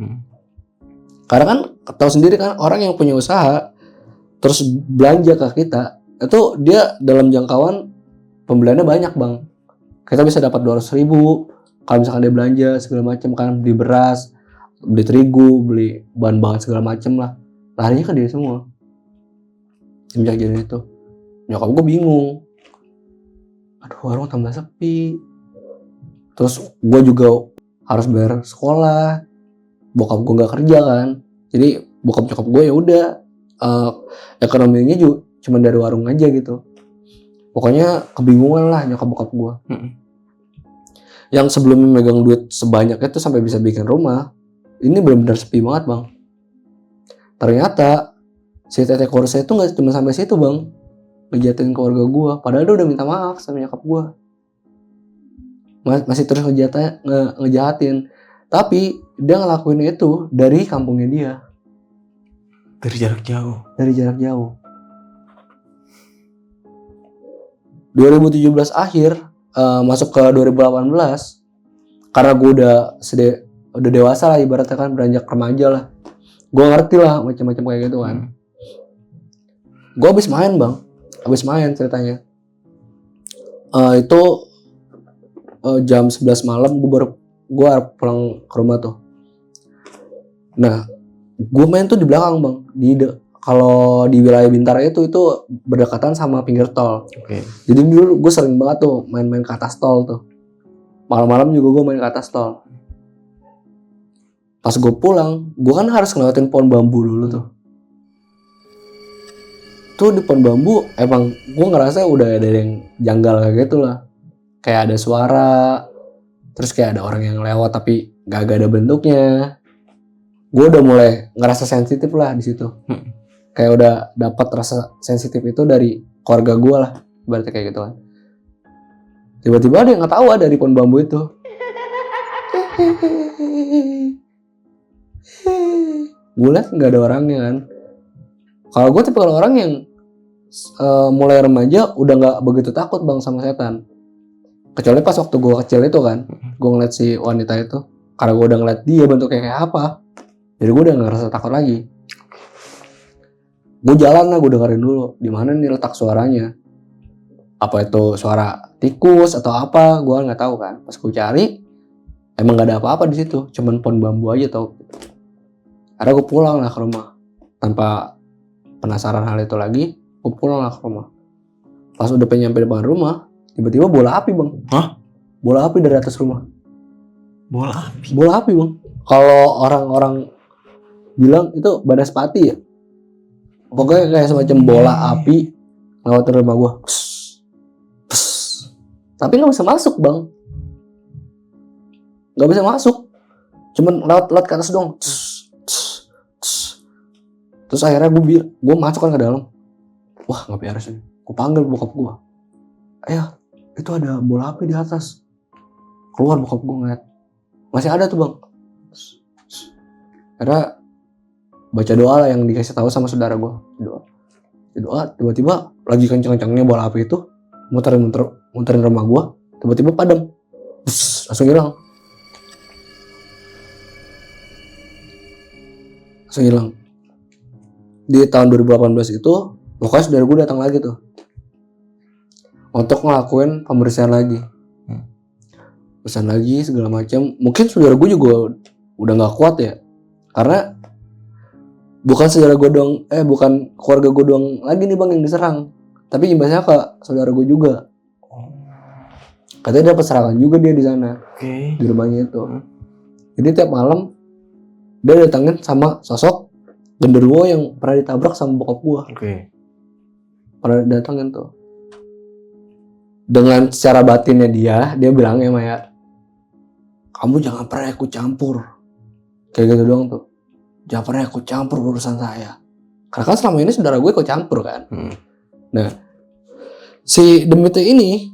Speaker 1: Karena kan tahu sendiri kan, orang yang punya usaha terus belanja ke kita, itu dia dalam jangkauan pembeliannya banyak bang. Kita bisa dapat 200.000 kalau misalkan dia belanja segala macam kan, beli beras, beli terigu, beli bahan-bahan segala macam lah, larinya ke dia semua. Semenjak jadi itu, nyokap gue bingung, aduh warung tambah sepi, terus gue juga harus bayar sekolah, bokap gue nggak kerja kan, jadi bokap nyokap gue ya udah ekonominya juga cuma dari warung aja gitu. Pokoknya kebingungan lah nyokap bokap gue. Yang sebelumnya megang duit sebanyak itu sampai bisa bikin rumah, ini benar-benar sepi banget bang. Ternyata si tete korsa itu nggak cuma sampai situ bang, ngejahatin keluarga gue, padahal dia udah minta maaf sama nyokap gue, masih terus ngejahatin. Tapi dia ngelakuin itu dari kampungnya dia,
Speaker 2: Dari jarak jauh.
Speaker 1: 2017 akhir masuk ke 2018, karena gue udah dewasa lah ibaratnya kan, beranjak remaja lah, gue ngerti lah macam-macam kayak gitu kan. Gue habis main ceritanya. Itu jam 11 malam gue pulang ke rumah tuh. Nah, gue main tuh di belakang bang, kalau di wilayah Bintara itu berdekatan sama pinggir tol. Jadi dulu gue sering banget tuh main-main ke atas tol tuh. Malam-malam juga gue main ke atas tol. Pas gue pulang, gue kan harus ngelewatin pohon bambu dulu tuh. Tuh di pohon bambu emang gue ngerasa udah ada yang janggal kayak gitu lah. Kayak ada suara, terus kayak ada orang yang lewat tapi gak ada bentuknya. Gue udah mulai ngerasa sensitif lah di situ. Kayak udah dapat rasa sensitif itu dari keluarga gue lah, berarti kayak gitu kan. Tiba-tiba ada yang ketawa dari pohon bambu itu. Gue liat nggak ada orangnya kan. Kalau gue tipe orang yang mulai remaja udah nggak begitu takut bang sama setan. Kecuali pas waktu gue kecil itu kan, gue ngeliat si wanita itu, karena gue udah ngeliat dia bentuknya kayak apa, jadi gue udah nggak ngerasa takut lagi. Gue jalan lah, gue dengerin dulu di mana nih letak suaranya, apa itu suara tikus atau apa, gue nggak tahu kan. Pas gue cari emang nggak ada apa-apa di situ, cuman pohon bambu aja tau. Akhirnya gue pulang lah ke rumah tanpa penasaran hal itu lagi. Gue pulang lah ke rumah. Pas udah nyampe depan rumah, tiba-tiba bola api bang.
Speaker 2: Hah?
Speaker 1: Bola api dari atas rumah.
Speaker 2: Bola api
Speaker 1: bang. Kalau orang-orang bilang itu banaspati ya. Pokoknya kayak semacam bola api lewat rumah gue. Tapi nggak bisa masuk bang. Nggak bisa masuk. Cuman lewat ke atas doang. Terus akhirnya gue masuk kan ke dalam. Wah nggak beres nih. Gue panggil bokap gue. Ayah, itu ada bola api di atas. Keluar bokap gue ngeliat. Masih ada tuh bang. Akhirnya baca doa lah yang dikasih tahu sama saudara gue. Doa tiba-tiba lagi kenceng-kencengnya bola api itu muterin rumah gue. Tiba-tiba padam. Langsung hilang. Di tahun 2018 itu pokoknya saudara gue datang lagi tuh untuk ngelakuin pembersihan lagi. Pembersihan lagi segala macam. Mungkin saudara gue juga udah nggak kuat ya, karena bukan saudara gue doang, bukan keluarga gue doang lagi nih bang yang diserang, tapi imbasnya ke saudara gue juga. Katanya dapat serangan juga dia di sana, di rumahnya itu. Jadi tiap malam dia datangin sama sosok genderuwo yang pernah ditabrak sama bokap gua. Pernah datangin tuh. Dengan secara batinnya dia bilangnya Maya, kamu jangan pernah ikut campur. Kayak gitu doang tuh. Jangan pernah ikut campur urusan saya. Karena kan selama ini saudara gue ikut campur kan. Nah, si Demite ini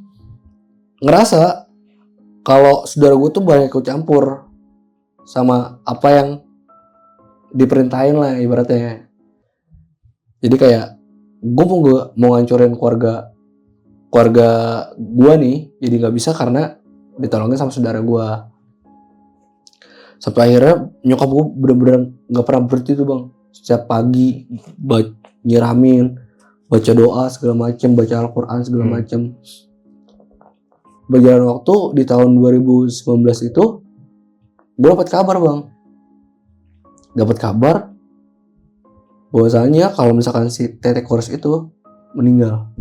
Speaker 1: ngerasa kalau saudara gue tuh banyak ikut campur sama apa yang diperintahin lah ibaratnya. Jadi kayak gue mau ngancurin keluarga gue nih, jadi nggak bisa karena ditolongin sama saudara gue. Sampai akhirnya nyokap gue bener-bener nggak pernah berhenti tuh bang. Setiap pagi nyiramin, baca doa segala macem, baca Al-Quran segala macem. Berjalan waktu di tahun 2019 itu gue dapat kabar bang. Dapat kabar bahwasanya kalau misalkan si Tete Kores itu meninggal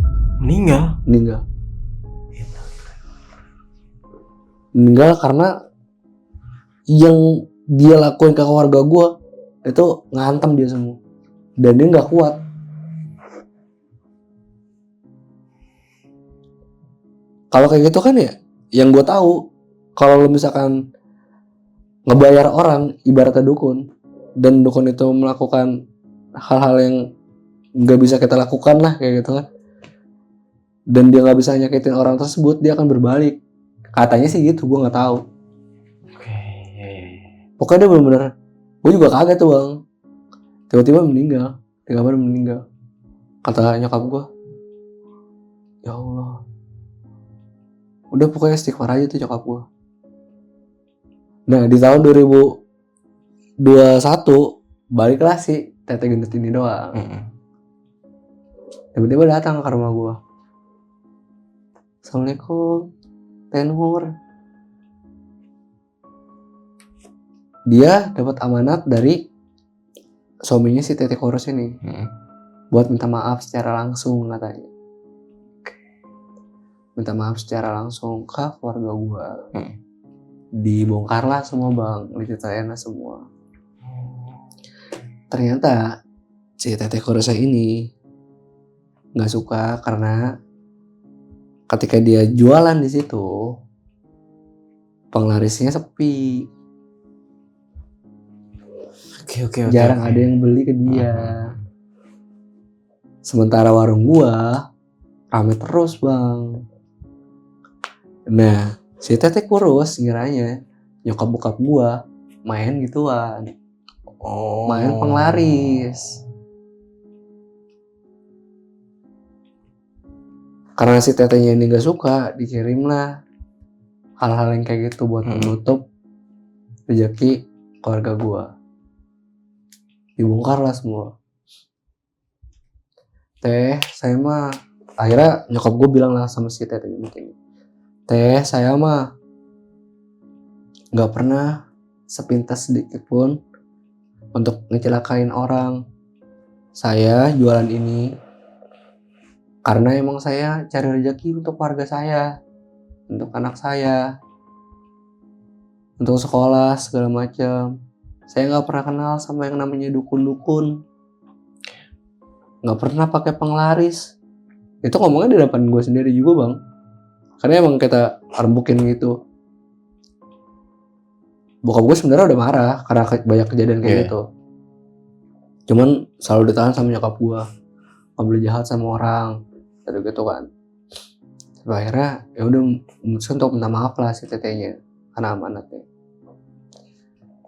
Speaker 1: karena yang dia lakuin ke keluarga gue itu ngantem dia semua dan dia nggak kuat. Kalau kayak gitu kan ya, yang gue tahu kalau lo misalkan ngebayar orang ibaratnya dukun dan dukun itu melakukan hal-hal yang nggak bisa kita lakukan lah kayak gitu kan, dan dia nggak bisa nyakitin orang tersebut, dia akan berbalik. Katanya sih gitu, gue nggak tahu. Pokoknya dia benar-benar, gue juga kaget tuh bang, tiba-tiba meninggal, tiba-tiba meninggal. Kata nyokap gue, ya Allah, udah pokoknya istighfar aja tuh nyokap gue. Nah di tahun 2021 baliklah si Tete Gendut ini doang. Tiba-tiba datang ke rumah gue. Assalamualaikum, Tenur. Dia dapat amanat dari suaminya si Tete Kores ini buat minta maaf secara langsung katanya. Minta maaf secara langsung ke keluarga gue. Dibongkarlah semua bang, diceritain semua. Ternyata si Tete Koresnya ini nggak suka karena ketika dia jualan di situ penglarisnya sepi.
Speaker 2: Oke.
Speaker 1: Jarang ada yang beli ke dia. Sementara warung gua rame terus bang. Nah si Tete Kores ngiranya nyokap bokap gua main gituan. Main penglaris. Karena si tetenya ini gak suka, dikirimlah hal-hal yang kayak gitu buat menutup rezeki keluarga gua. Dibongkar lah semua. Teh, saya mah, akhirnya nyokap gue bilang lah sama si Tete ini. Teh, saya mah gak pernah sepintas sedikit pun untuk ngecelakain orang. Saya jualan ini karena emang saya cari rezeki untuk keluarga saya, untuk anak saya, untuk sekolah segala macam. Saya nggak pernah kenal sama yang namanya dukun-dukun, nggak pernah pakai penglaris. Itu ngomongnya di depan gue sendiri juga bang, karena emang kita arbukin gitu. Bokap gue sebenarnya udah marah karena banyak kejadian kayak gitu. Cuman selalu ditahan sama nyokap gue, nggak boleh jahat sama orang, gitu kan. Sampai akhirnya ya udah memutuskan untuk minta maaf lah si tetenya karena amanatnya.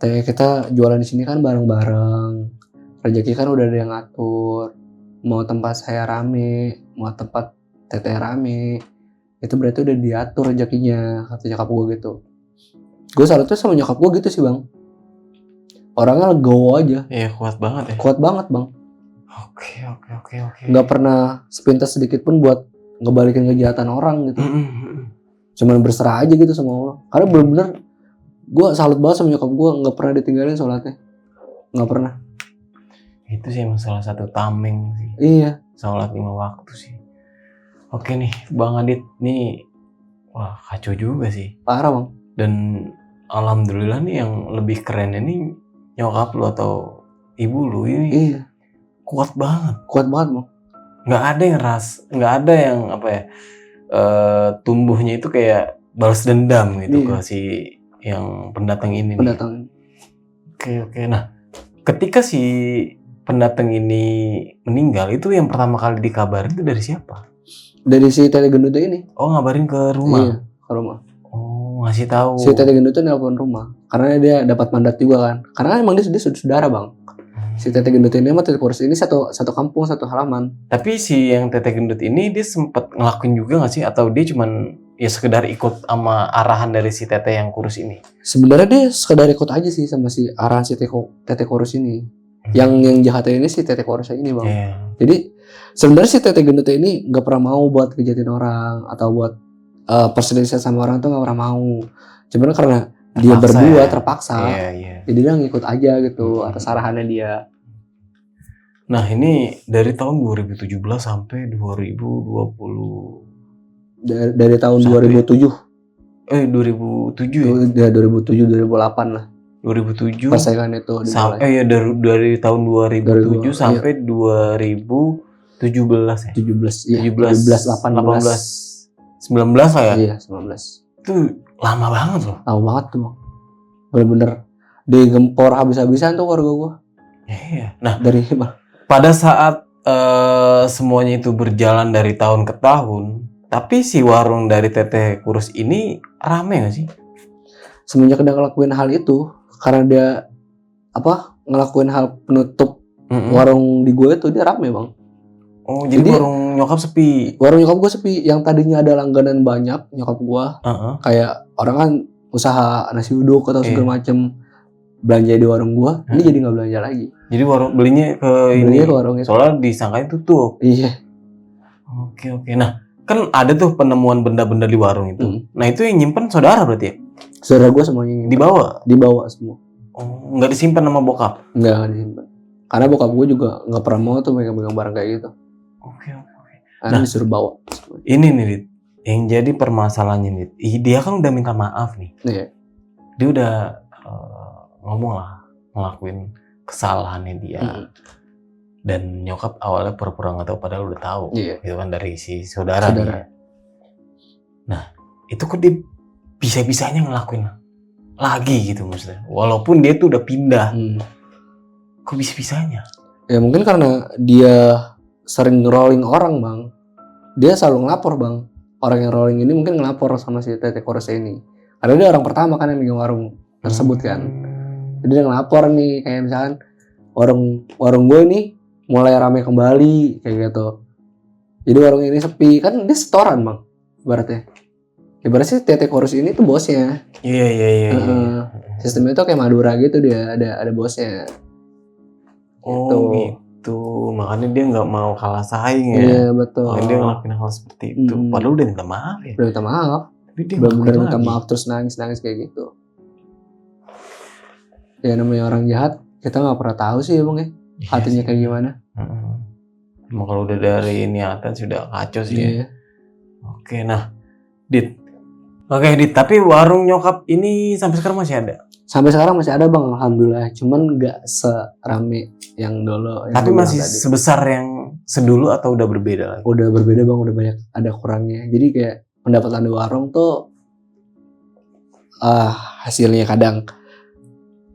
Speaker 1: Teh, kita jualan di sini kan bareng-bareng, rezeki kan udah ada yang ngatur. Mau tempat saya rame, mau tempat teteh rame, itu berarti udah diatur rezekinya, kata nyokap gue gitu. Gue salutnya sama nyokap gue gitu sih bang. Orangnya legowo aja.
Speaker 2: Iya kuat banget ya.
Speaker 1: Kuat banget bang.
Speaker 2: Oke.
Speaker 1: Gak pernah sepintas sedikit pun buat ngebalikin kejahatan orang gitu. Cuman berserah aja gitu sama Allah. Karena bener-bener gue salut banget sama nyokap gue, gak pernah ditinggalin sholatnya. Gak pernah.
Speaker 2: Itu sih emang salah satu tameng sih.
Speaker 1: Iya.
Speaker 2: Sholat 5 waktu sih. Oke nih Bang Adit, nih wah kacau juga sih.
Speaker 1: Parah bang.
Speaker 2: Dan alhamdulillah nih yang lebih keren ini nyokap lu atau ibu lu ini.
Speaker 1: Iya.
Speaker 2: Kuat banget.
Speaker 1: Kuat banget bang.
Speaker 2: Nggak ada yang apa ya, tumbuhnya itu kayak balas dendam gitu ke si yang pendatang ini.
Speaker 1: Pendatang.
Speaker 2: Oke. Nah, ketika si pendatang ini meninggal, itu yang pertama kali dikabarin itu dari siapa?
Speaker 1: Dari si Tete Gendut ini.
Speaker 2: Oh, ngabarin ke rumah.
Speaker 1: Iya, ke rumah.
Speaker 2: Oh, ngasih tahu.
Speaker 1: Si Tete Gendut tuh nelpon rumah karena dia dapat mandat juga kan. Karena emang dia saudara bang. Si Tete Gendut ini sama Tete Kurus ini satu kampung, satu halaman.
Speaker 2: Tapi si yang Tete Gendut ini dia sempat ngelakuin juga nggak sih, atau dia cuman ya sekedar ikut sama arahan dari si Tete yang kurus ini?
Speaker 1: Sebenarnya dia sekedar ikut aja sih sama si arahan si Tete Kurus ini. Yang jahatnya ini si Tete Kurus ini bang.
Speaker 2: Yeah.
Speaker 1: Jadi sebenarnya si Tete Gendut ini nggak pernah mau buat ngejahatin orang atau buat perselisihan sama orang tuh nggak pernah mau. Cuman karena dia berdua terpaksa. Jadi dia ngikut aja gitu atas arahannya dia.
Speaker 2: Nah ini dari tahun 2017 sampai 2020.
Speaker 1: Dari tahun
Speaker 2: sampai
Speaker 1: 2007.
Speaker 2: 2007
Speaker 1: ya? 2007 2008 lah.
Speaker 2: 2007
Speaker 1: persaingan itu
Speaker 2: sampai dari tahun 2007 sampai 2017 ya.
Speaker 1: 17 18
Speaker 2: 19 lah ya.
Speaker 1: Iya, 19.
Speaker 2: Itu lama banget loh.
Speaker 1: Lama banget tuh, Bang. Bener-bener digempor habis-habisan tuh keluarga gua.
Speaker 2: Iya. Nah, pada saat semuanya itu berjalan dari tahun ke tahun, tapi si warung dari Tete Kurus ini rame gak sih?
Speaker 1: Semenjak dia ngelakuin hal itu, karena dia ngelakuin hal penutup warung di gue itu, dia rame bang.
Speaker 2: Oh jadi warung nyokap sepi?
Speaker 1: Warung nyokap gue sepi. Yang tadinya ada langganan banyak nyokap gue, kayak orang kan usaha nasi uduk atau segala macem belanja di warung gue, ini jadi nggak belanja lagi.
Speaker 2: Jadi warung belinya ke warung itu. Soalnya disangkain tutup.
Speaker 1: Iya.
Speaker 2: Oke. Nah kan ada tuh penemuan benda-benda di warung itu. Nah itu yang nyimpen saudara berarti ya?
Speaker 1: Saudara gue semuanya dibawa semua.
Speaker 2: Oh, nggak disimpan sama bokap?
Speaker 1: Nggak disimpan. Karena bokap gue juga nggak pernah mau tuh megang barang kayak gitu.
Speaker 2: Oke.
Speaker 1: Karena disuruh bawa.
Speaker 2: Ini nih, Dit, yang jadi permasalahannya nih, dia kan udah minta maaf nih.
Speaker 1: Iya.
Speaker 2: Dia udah ngomong lah, ngelakuin kesalahannya dia. Dan nyokap awalnya pura-pura nggak tahu, padahal udah tahu.
Speaker 1: Iya.
Speaker 2: Gitu kan dari si saudara. Dia. Nah, itu kok dia bisa-bisanya ngelakuin lagi gitu maksudnya. Walaupun dia tuh udah pindah. Kok bisa-bisanya? Ya
Speaker 1: mungkin karena dia sering rolling orang bang. Dia selalu ngelapor bang. Orang yang rolling ini mungkin ngelapor sama si Tete Kurus ini. Karena dia orang pertama kan yang megang warung tersebut kan. Jadi dia ngelapor nih, kayak misalkan warung gue ini mulai ramai kembali kayak gitu. Jadi warung ini sepi, kan dia setoran bang ibaratnya. Ibaratnya Tete Kurus ini tuh bosnya.
Speaker 2: Iya.
Speaker 1: Sistemnya tuh kayak Madura gitu, dia ada bosnya.
Speaker 2: Gitu. Makanya dia nggak mau kalah saing ya.
Speaker 1: Iya betul.
Speaker 2: Makanya dia ngelakuin hal seperti itu. Padahal udah minta maaf ya.
Speaker 1: Udah minta maaf.
Speaker 2: Tapi dia
Speaker 1: benar minta maaf terus nangis kayak gitu. Ya namanya orang jahat, kita nggak pernah tahu sih bang ya. Hatinya kayak gimana.
Speaker 2: Emang kalau udah dari niatan sudah kacau sih ya. Oke, nah Dit. Tapi warung nyokap ini sampai sekarang masih ada? Sampai sekarang masih ada bang, alhamdulillah. Cuman nggak serame yang dulu. Tapi masih sebesar yang sedulu atau udah berbeda lagi? Udah berbeda bang, udah banyak ada kurangnya. Jadi kayak pendapatan di warung tuh hasilnya kadang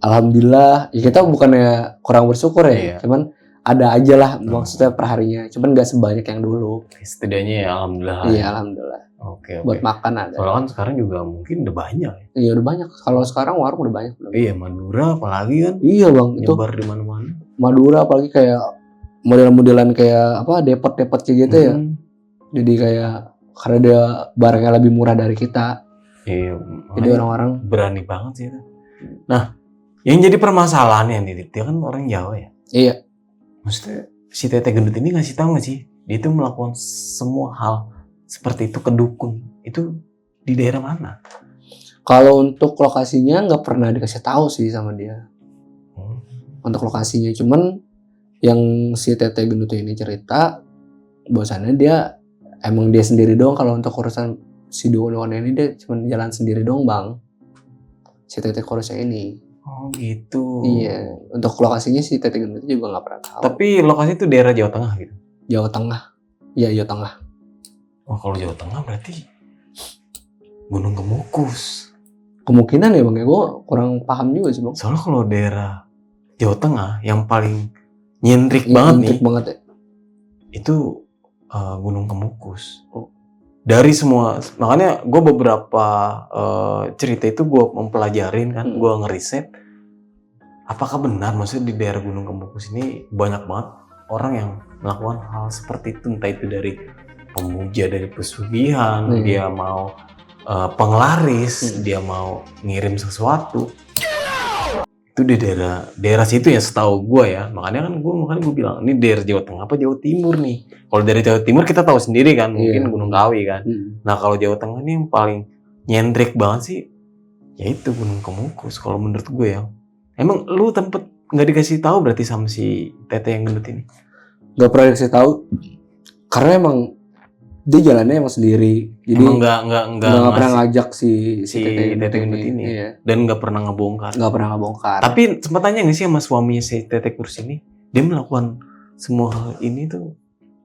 Speaker 2: alhamdulillah. Ya kita bukannya kurang bersyukur ya, cuman ada aja lah maksudnya perharinya. Cuman nggak sebanyak yang dulu. Setidaknya ya alhamdulillah. Iya alhamdulillah. Oke. Buat makan ada. Soalnya kan sekarang juga mungkin udah banyak ya. Iya udah banyak. Kalau sekarang warung udah banyak. Iya Madura apalagi kan. Iya bang. Nyebar di mana-mana. Madura apalagi kayak model-modelan kayak depot-depot kayak gitu ya. Jadi kayak karena dia barangnya lebih murah dari kita. Iya. Jadi orang-orang berani banget sih itu. Nah, yang jadi permasalahannya nih, dia kan orang Jawa ya. Iya. Maksudnya si Tete Gendut ini ngasih tahu nggak sih? Dia tuh melakukan semua hal seperti itu ke dukun. Itu di daerah mana? Kalau untuk lokasinya nggak pernah dikasih tahu sih sama dia. Untuk lokasinya, cuman yang si Tete Gendut ini cerita, bahwasannya dia emang dia sendiri doang. Kalau untuk urusan si dukun ini dia cuma jalan sendiri doang bang. Si Tete Kurusnya ini. Oh gitu. Iya. Untuk lokasinya si Tete Gendut juga nggak pernah tahu. Tapi lokasi itu daerah Jawa Tengah gitu? Jawa Tengah. Iya Jawa Tengah. Oh kalau Jawa Tengah berarti Gunung Kemukus. Kemungkinan ya bang ya, gue kurang paham juga sih bang. Soalnya kalau daerah Jawa Tengah yang paling nyentrik banget ya. Itu Gunung Kemukus. dari semua, makanya gue beberapa cerita itu gue mempelajarin kan, gue ngeriset apakah benar maksudnya di daerah Gunung Kemukus ini banyak banget orang yang melakukan hal seperti itu, entah itu dari pemuja dari pesugihan, dia mau penglaris, dia mau ngirim sesuatu. Itu di daerah situ ya setahu gue ya, makanya gue bilang ini daerah Jawa Tengah apa Jawa Timur nih. Kalau dari Jawa Timur kita tahu sendiri kan, mungkin Gunung Kawi kan. Nah kalau Jawa Tengah ini yang paling nyentrik banget sih ya itu Gunung Kemukus kalau menurut gue ya. Emang lu nggak dikasih tahu berarti sama si Tete yang gendut ini?
Speaker 1: Nggak pernah dikasih tahu karena emang dia jalannya emang sendiri, jadi
Speaker 2: emang
Speaker 1: nggak pernah ngajak si
Speaker 2: Tete gendut ini.
Speaker 1: Iya.
Speaker 2: Dan nggak pernah ngebongkar. Tapi sempat tanya nggak sih sama suaminya si Tete Kurus ini, dia melakukan semua hal ini tuh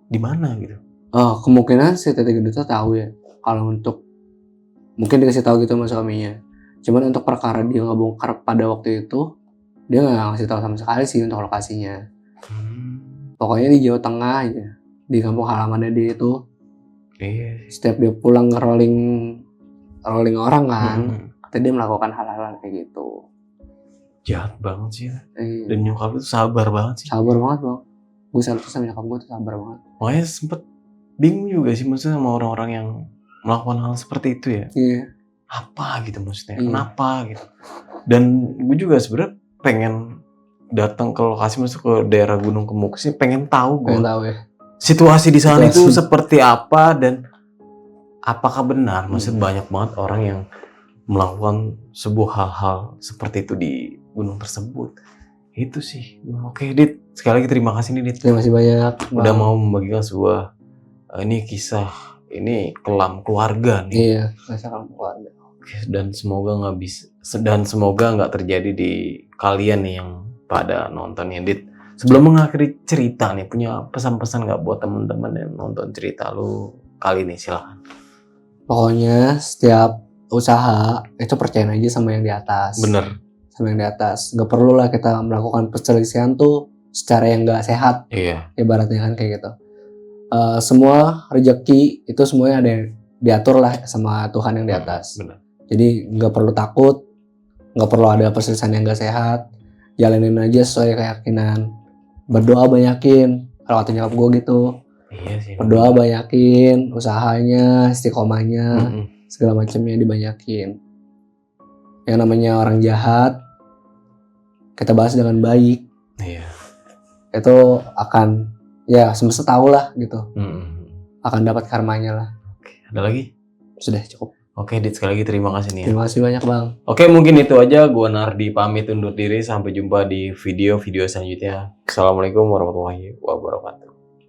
Speaker 2: di mana gitu?
Speaker 1: Oh, kemungkinan si Tete gendut tuh tahu ya, kalau untuk mungkin dikasih tahu gitu sama suaminya. Cuman untuk perkara dia ngebongkar pada waktu itu dia nggak ngasih tahu sama sekali sih untuk lokasinya. Pokoknya di Jawa Tengah aja, di kampung halamannya dia itu. Setiap dia pulang rolling orang kan, dia melakukan hal-hal kayak gitu.
Speaker 2: Jahat banget sih. Dan nyokap itu sabar banget sih.
Speaker 1: Sabar banget bang. Gue salut sama nyokap gue tuh sabar banget.
Speaker 2: Makanya sempet bingung juga sih maksudnya sama orang-orang yang melakukan hal seperti itu ya.
Speaker 1: Iya.
Speaker 2: Apa gitu maksudnya? Kenapa gitu? Dan gue juga sebenarnya pengen datang ke lokasi, masuk ke daerah Gunung Kemukus ini, pengen tahu ya. Situasi di sana itu seperti apa dan apakah benar? Maksud banyak banget orang yang melakukan sebuah hal-hal seperti itu di gunung tersebut. Itu sih. Oke, Dit. Sekali lagi terima kasih nih, Dit.
Speaker 1: Terima kasih banyak.
Speaker 2: Udah mau membagikan sebuah ini kisah ini kelam keluarga nih.
Speaker 1: Iya, kisah kelam keluarga.
Speaker 2: Oke, dan semoga nggak terjadi di kalian nih yang pada nontonnya, Dit. Sebelum mengakhiri cerita nih, punya pesan-pesan nggak buat teman-teman yang nonton cerita lu kali ini? Silakan.
Speaker 1: Pokoknya setiap usaha itu percaya aja sama yang di atas.
Speaker 2: Bener.
Speaker 1: Sama yang di atas. Nggak perlu lah kita melakukan perselisihan tuh secara yang nggak sehat.
Speaker 2: Iya.
Speaker 1: Ibaratnya kan kayak gitu. Semua rezeki itu semuanya ada yang diatur lah sama Tuhan yang di atas.
Speaker 2: Bener.
Speaker 1: Jadi nggak perlu takut, nggak perlu ada perselisihan yang nggak sehat. Jalanin aja sesuai keyakinan. Berdoa banyakin, kalau kata nyokap gue gitu.
Speaker 2: Iya sih.
Speaker 1: Berdoa banyakin, usahanya, istiqomahnya, segala macamnya dibanyakin. Yang namanya orang jahat, kita bahas dengan baik.
Speaker 2: Iya.
Speaker 1: Itu akan, ya semesta tahu lah gitu. Akan dapat karmanya lah.
Speaker 2: Oke, ada lagi?
Speaker 1: Sudah cukup.
Speaker 2: Oke, Dit, sekali lagi terima kasih nih ya.
Speaker 1: Terima kasih banyak bang.
Speaker 2: Oke, mungkin itu aja. Gua Nardi pamit undur diri. Sampai jumpa di video-video selanjutnya. Assalamualaikum warahmatullahi wabarakatuh.